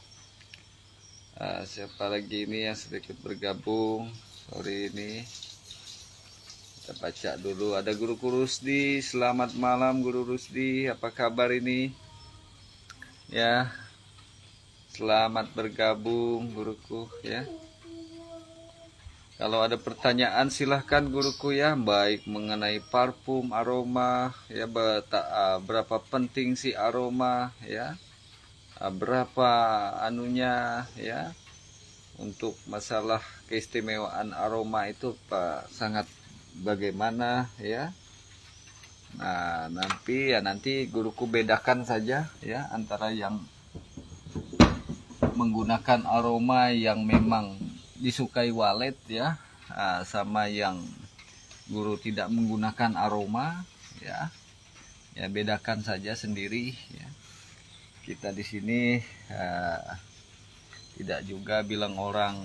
siapa lagi ini yang sedikit bergabung sore ini? Kita baca dulu. Ada guruku Rusdi. Selamat malam Guru Rusdi, apa kabar ini? Ya, selamat bergabung guruku ya. Kalau ada pertanyaan silahkan guruku ya, baik mengenai parfum, aroma ya, berapa penting sih aroma ya, berapa anunya ya, untuk masalah keistimewaan aroma itu Pak, sangat bagaimana ya. Nah, nanti guruku bedakan saja ya antara yang menggunakan aroma yang memang disukai walet ya, sama yang guru tidak menggunakan aroma ya. Ya bedakan saja sendiri ya. Kita di sini tidak juga bilang orang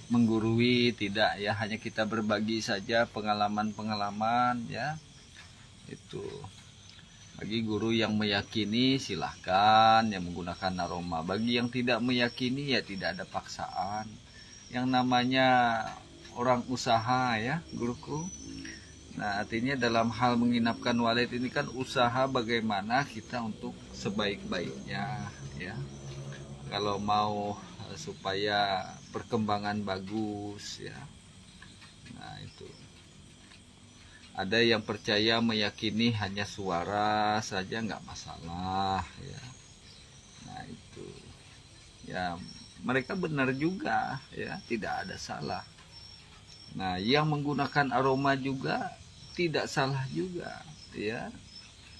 menggurui, tidak ya, hanya kita berbagi saja pengalaman-pengalaman ya. Itu bagi guru yang meyakini silahkan yang menggunakan aroma. Bagi yang tidak meyakini ya tidak ada paksaan. Yang namanya orang usaha ya guruku. Nah artinya dalam hal menginapkan walet ini kan usaha bagaimana kita untuk sebaik-baiknya ya. Kalau mau supaya perkembangan bagus ya. Nah itu. Ada yang percaya meyakini hanya suara saja nggak masalah ya. Nah itu ya, mereka benar juga ya, tidak ada salah. Nah yang menggunakan aroma juga tidak salah juga ya.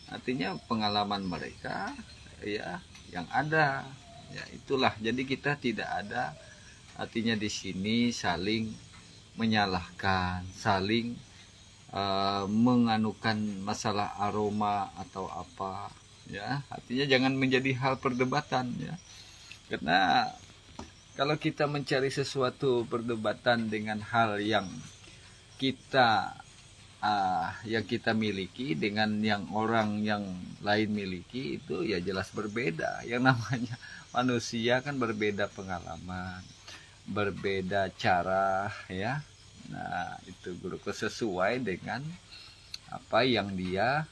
Artinya pengalaman mereka ya yang ada ya, itulah. Jadi kita tidak ada artinya di sini saling menyalahkan, saling menganukan masalah aroma atau apa ya. Artinya jangan menjadi hal perdebatan ya, karena kalau kita mencari sesuatu perdebatan dengan hal yang kita miliki dengan yang orang yang lain miliki, itu ya jelas berbeda. Yang namanya manusia kan berbeda pengalaman, berbeda cara ya. Nah itu guruku sesuai dengan apa yang dia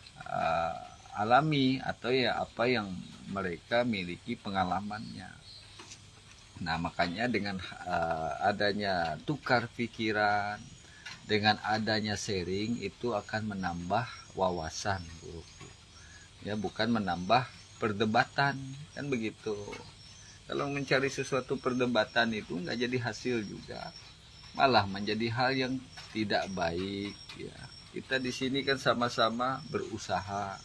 alami atau ya apa yang mereka miliki pengalamannya. Nah makanya dengan adanya tukar pikiran, dengan adanya sharing itu akan menambah wawasan guruku ya, bukan menambah perdebatan kan begitu. Kalau mencari sesuatu perdebatan itu nggak jadi hasil juga, malah menjadi hal yang tidak baik ya. Kita di sini kan sama-sama berusaha.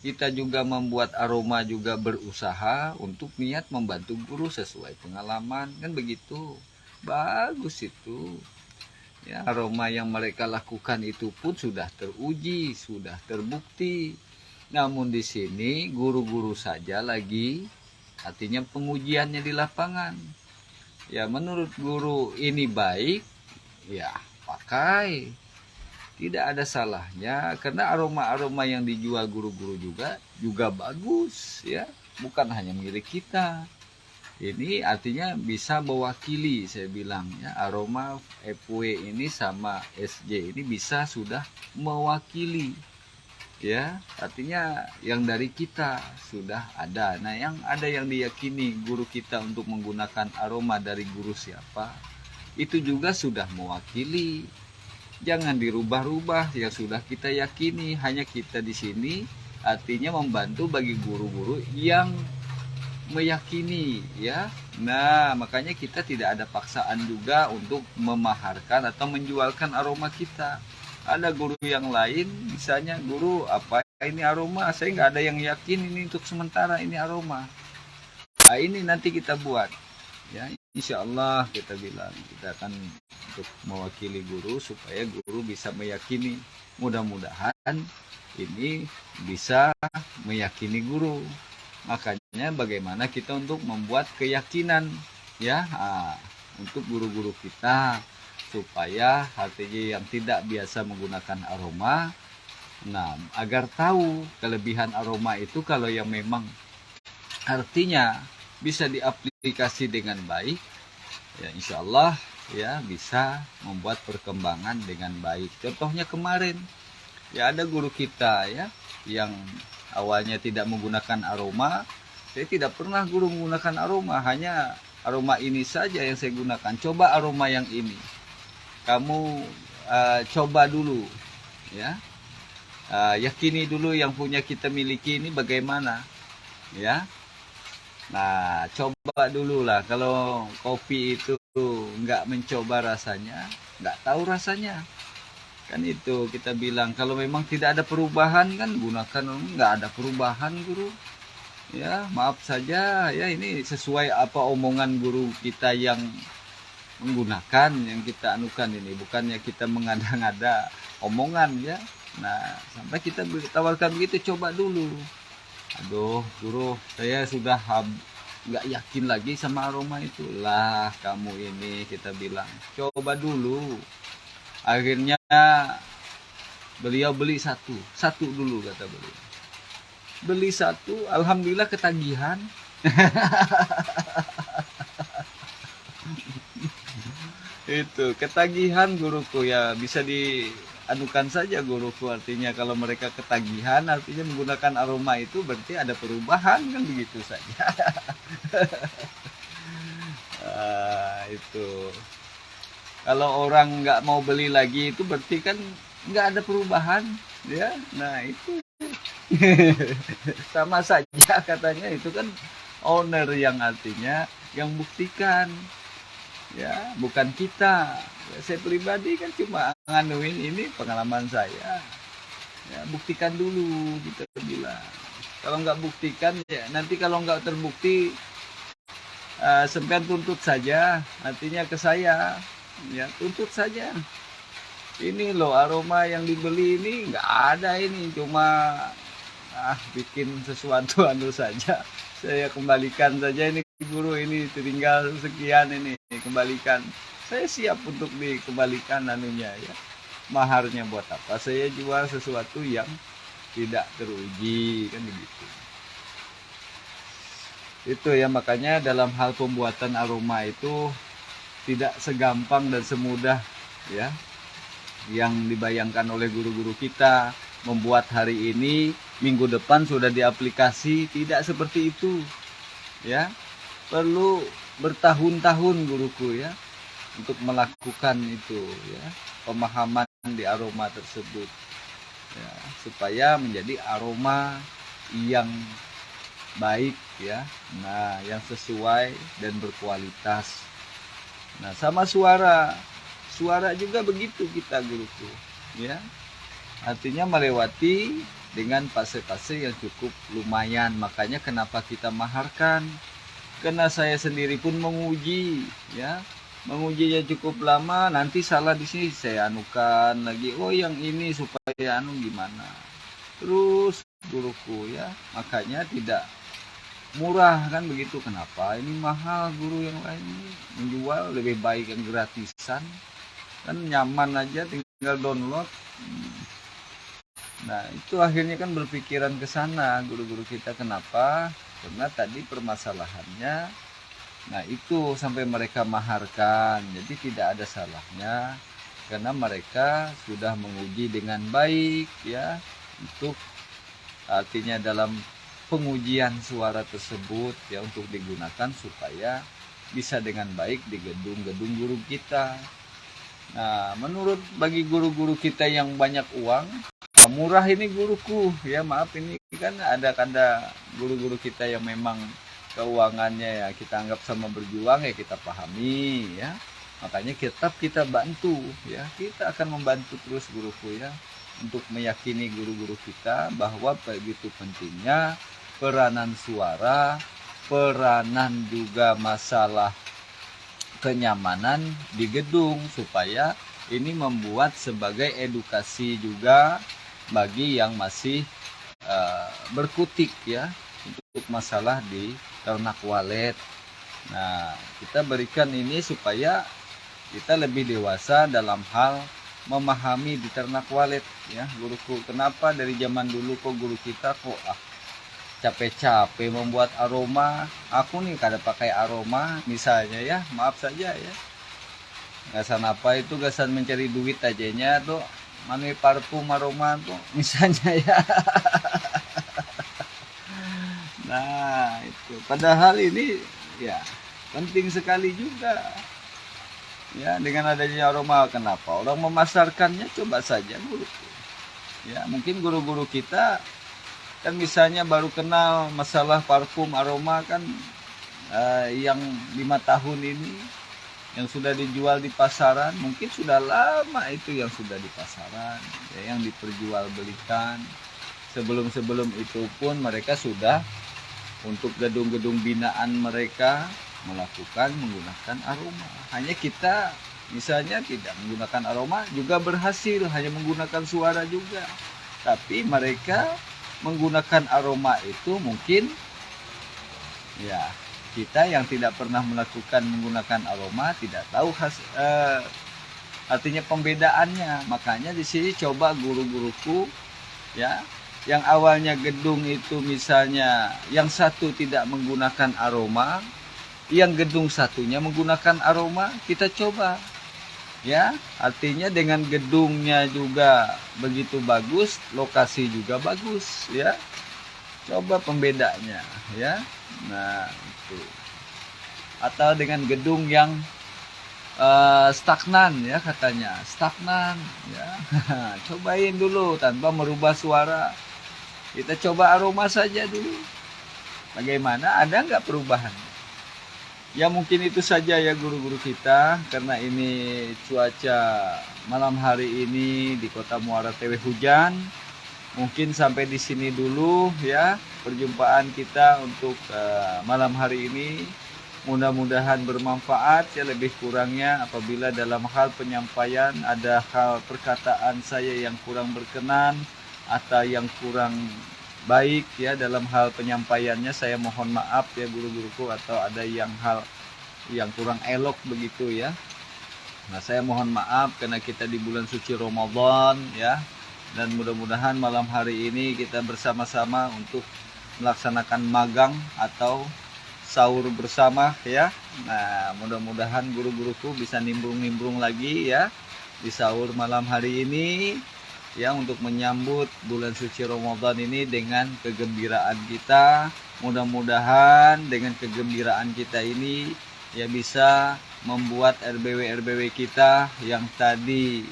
Kita juga membuat aroma juga berusaha untuk niat membantu guru sesuai pengalaman kan begitu. Bagus itu. Ya, aroma yang mereka lakukan itu pun sudah teruji, sudah terbukti. Namun di sini guru-guru saja lagi artinya pengujiannya di lapangan. Ya menurut guru ini baik, ya pakai, tidak ada salahnya, karena aroma-aroma yang dijual guru-guru juga bagus ya, bukan hanya milik kita. Ini artinya bisa mewakili, saya bilang ya, aroma FW ini sama SJ ini bisa sudah mewakili ya, artinya yang dari kita sudah ada. Nah yang ada yang diyakini guru kita untuk menggunakan aroma dari guru siapa, itu juga sudah mewakili. Jangan dirubah-rubah yang sudah kita yakini. Hanya kita di sini artinya membantu bagi guru-guru yang meyakini ya. Nah makanya kita tidak ada paksaan juga untuk memaharkan atau menjualkan aroma kita. Ada guru yang lain misalnya, guru apa ini aroma, saya nggak ada yang yakin ini untuk sementara ini aroma. Nah, ini nanti kita buat ya, insya Allah kita bilang kita akan untuk mewakili guru supaya guru bisa meyakini. Mudah-mudahan ini bisa meyakini guru. Makanya bagaimana kita untuk membuat keyakinan ya, untuk guru-guru kita supaya artinya yang tidak biasa menggunakan aroma, nah agar tahu kelebihan aroma itu. Kalau yang memang artinya bisa diaplikasi dengan baik ya, insya Allah ya bisa membuat perkembangan dengan baik. Contohnya kemarin ya ada guru kita ya yang awalnya tidak menggunakan aroma, Saya tidak pernah guru menggunakan aroma, hanya aroma ini saja yang saya gunakan. Coba aroma yang ini, kamu coba dulu, ya. Yakini dulu yang punya kita miliki ini bagaimana, ya. Nah, coba dulu lah. Kalau kopi itu nggak mencoba rasanya, nggak tahu rasanya. Kan itu kita bilang, kalau memang tidak ada perubahan kan gunakan, nggak ada perubahan guru. Ya, maaf saja ya, ini sesuai apa omongan guru kita yang menggunakan, yang kita anukan ini. Bukannya kita mengada-ngada omongan ya. Nah, sampai kita tawarkan begitu, coba dulu. Aduh, guru, saya sudah nggak yakin lagi sama aroma itu. Lah, kamu ini kita bilang, coba dulu. Akhirnya beliau beli satu dulu kata beliau. Beli satu, alhamdulillah ketagihan. Itu ketagihan guruku ya, bisa dianukan saja guruku, artinya kalau mereka ketagihan artinya menggunakan aroma itu berarti ada perubahan, kan begitu saja. Itu kalau orang nggak mau beli lagi itu berarti kan nggak ada perubahan ya. Nah itu sama saja katanya, itu kan owner yang artinya yang buktikan ya, bukan kita. Ya, saya pribadi kan cuma nganuin ini pengalaman saya ya, buktikan dulu kita bilang. Kalau nggak buktikan ya nanti kalau nggak terbukti sampean tuntut saja, artinya ke saya ya, tuntut saja. Ini loh aroma yang dibeli ini nggak ada, ini cuma bikin sesuatu anu saja, saya kembalikan saja ini guru, ini tinggal sekian, ini kembalikan. Saya siap untuk dikembalikan anunya ya, maharnya. Buat apa saya jual sesuatu yang tidak teruji, kan begitu. Itu ya, makanya dalam hal pembuatan aroma itu tidak segampang dan semudah ya yang dibayangkan oleh guru-guru kita. Membuat hari ini, minggu depan sudah diaplikasi, tidak seperti itu ya. Perlu bertahun-tahun guruku ya untuk melakukan itu ya, pemahaman di aroma tersebut ya, supaya menjadi aroma yang baik ya. Nah, yang sesuai dan berkualitas. Nah, sama suara juga begitu kita guruku ya, artinya melewati dengan fase-fase yang cukup lumayan. Makanya kenapa kita maharkan, karena saya sendiri pun menguji ya, mengujinya cukup lama. Nanti salah di sini saya anukan lagi, oh yang ini supaya anu gimana terus guruku ya. Makanya tidak murah kan begitu. Kenapa ini mahal, guru yang lain ini menjual lebih baik yang gratisan, kan nyaman aja tinggal download. Nah itu akhirnya kan berpikiran ke sana guru-guru kita. Kenapa? Karena tadi permasalahannya, nah itu sampai mereka maharkan. Jadi tidak ada salahnya karena mereka sudah menguji dengan baik ya, untuk artinya dalam pengujian suara tersebut ya, untuk digunakan supaya bisa dengan baik di gedung-gedung guru kita. Nah, menurut bagi guru-guru kita yang banyak uang, murah ini guruku ya, maaf ini kan ada guru-guru kita yang memang keuangannya ya kita anggap sama berjuang ya, kita pahami ya. Makanya kita bantu ya, kita akan membantu terus guruku ya, untuk meyakini guru-guru kita bahwa begitu pentingnya peranan suara, peranan juga masalah kenyamanan di gedung, supaya ini membuat sebagai edukasi juga bagi yang masih berkutik ya untuk masalah di ternak walet. Nah, kita berikan ini supaya kita lebih dewasa dalam hal memahami di ternak walet ya guruku. Kenapa dari zaman dulu kok guru kita kok capek-capek membuat aroma, aku nih kada pakai aroma misalnya ya, maaf saja ya, gasan apa itu, gasan mencari duit ajanya tuh, manu parfum aroma tuh misalnya ya. Nah, itu. Padahal ini ya penting sekali juga. Ya, dengan adanya aroma, kenapa orang memasarkannya? Coba saja guru. Ya, mungkin guru-guru kita kan misalnya baru kenal masalah parfum aroma kan, yang 5 tahun ini yang sudah dijual di pasaran, mungkin sudah lama itu yang sudah di pasaran, ya, yang diperjualbelikan. Sebelum itu pun mereka sudah untuk gedung-gedung binaan mereka menggunakan aroma. Hanya kita misalnya tidak menggunakan aroma juga berhasil, hanya menggunakan suara juga. Tapi mereka menggunakan aroma itu mungkin ya kita yang tidak pernah menggunakan aroma tidak tahu artinya pembedaannya. Makanya di sini coba guru-guruku ya, yang awalnya gedung itu misalnya yang satu tidak menggunakan aroma, yang gedung satunya menggunakan aroma, kita coba ya, artinya dengan gedungnya juga begitu bagus, lokasi juga bagus ya, coba pembedanya ya. Nah itu, atau dengan gedung yang stagnan ya, katanya stagnan ya. Cobain dulu tanpa merubah suara, kita coba aroma saja dulu, bagaimana, ada nggak perubahan. Ya mungkin itu saja ya guru-guru kita, karena ini cuaca malam hari ini di Kota Muara Tewe hujan. Mungkin sampai di sini dulu ya perjumpaan kita untuk malam hari ini. Mudah-mudahan bermanfaat ya, lebih kurangnya apabila dalam hal penyampaian ada hal perkataan saya yang kurang berkenan atau yang kurang baik ya dalam hal penyampaiannya, saya mohon maaf ya guru-guruku, atau ada yang hal yang kurang elok begitu ya. Nah, saya mohon maaf karena kita di bulan suci Ramadan ya, dan mudah-mudahan malam hari ini kita bersama-sama untuk melaksanakan magang atau sahur bersama ya. Nah, mudah-mudahan guru-guruku bisa nimbrung-nimbrung lagi ya di sahur malam hari ini ya, untuk menyambut bulan suci Ramadan ini dengan kegembiraan kita. Mudah-mudahan dengan kegembiraan kita ini ya bisa membuat RBW kita yang tadi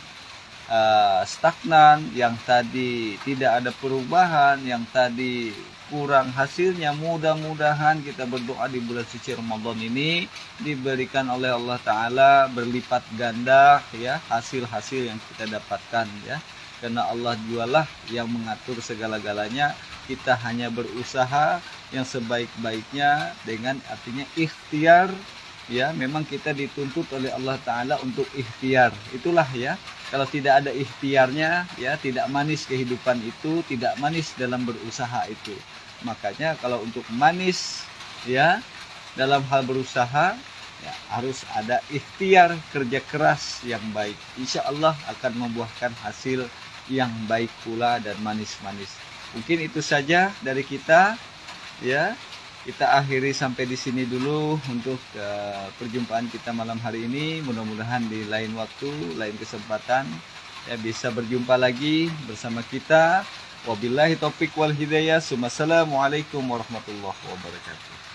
stagnan, yang tadi tidak ada perubahan, yang tadi kurang hasilnya, mudah-mudahan kita berdoa di bulan suci Ramadan ini diberikan oleh Allah Ta'ala berlipat ganda ya hasil-hasil yang kita dapatkan ya. Karena Allah jualah yang mengatur segala-galanya, kita hanya berusaha yang sebaik-baiknya dengan artinya ikhtiar ya. Memang kita dituntut oleh Allah Ta'ala untuk ikhtiar, itulah ya. Kalau tidak ada ikhtiarnya ya tidak manis kehidupan itu, tidak manis dalam berusaha itu. Makanya kalau untuk manis ya dalam hal berusaha ya, harus ada ikhtiar, kerja keras yang baik. Insya Allah akan membuahkan hasil yang baik pula dan manis-manis. Mungkin itu saja dari kita ya. Kita akhiri sampai di sini dulu untuk perjumpaan kita malam hari ini. Mudah-mudahan di lain waktu, lain kesempatan ya bisa berjumpa lagi bersama kita. Wabillahi taufik wal hidayah. Assalamualaikum warahmatullahi wabarakatuh.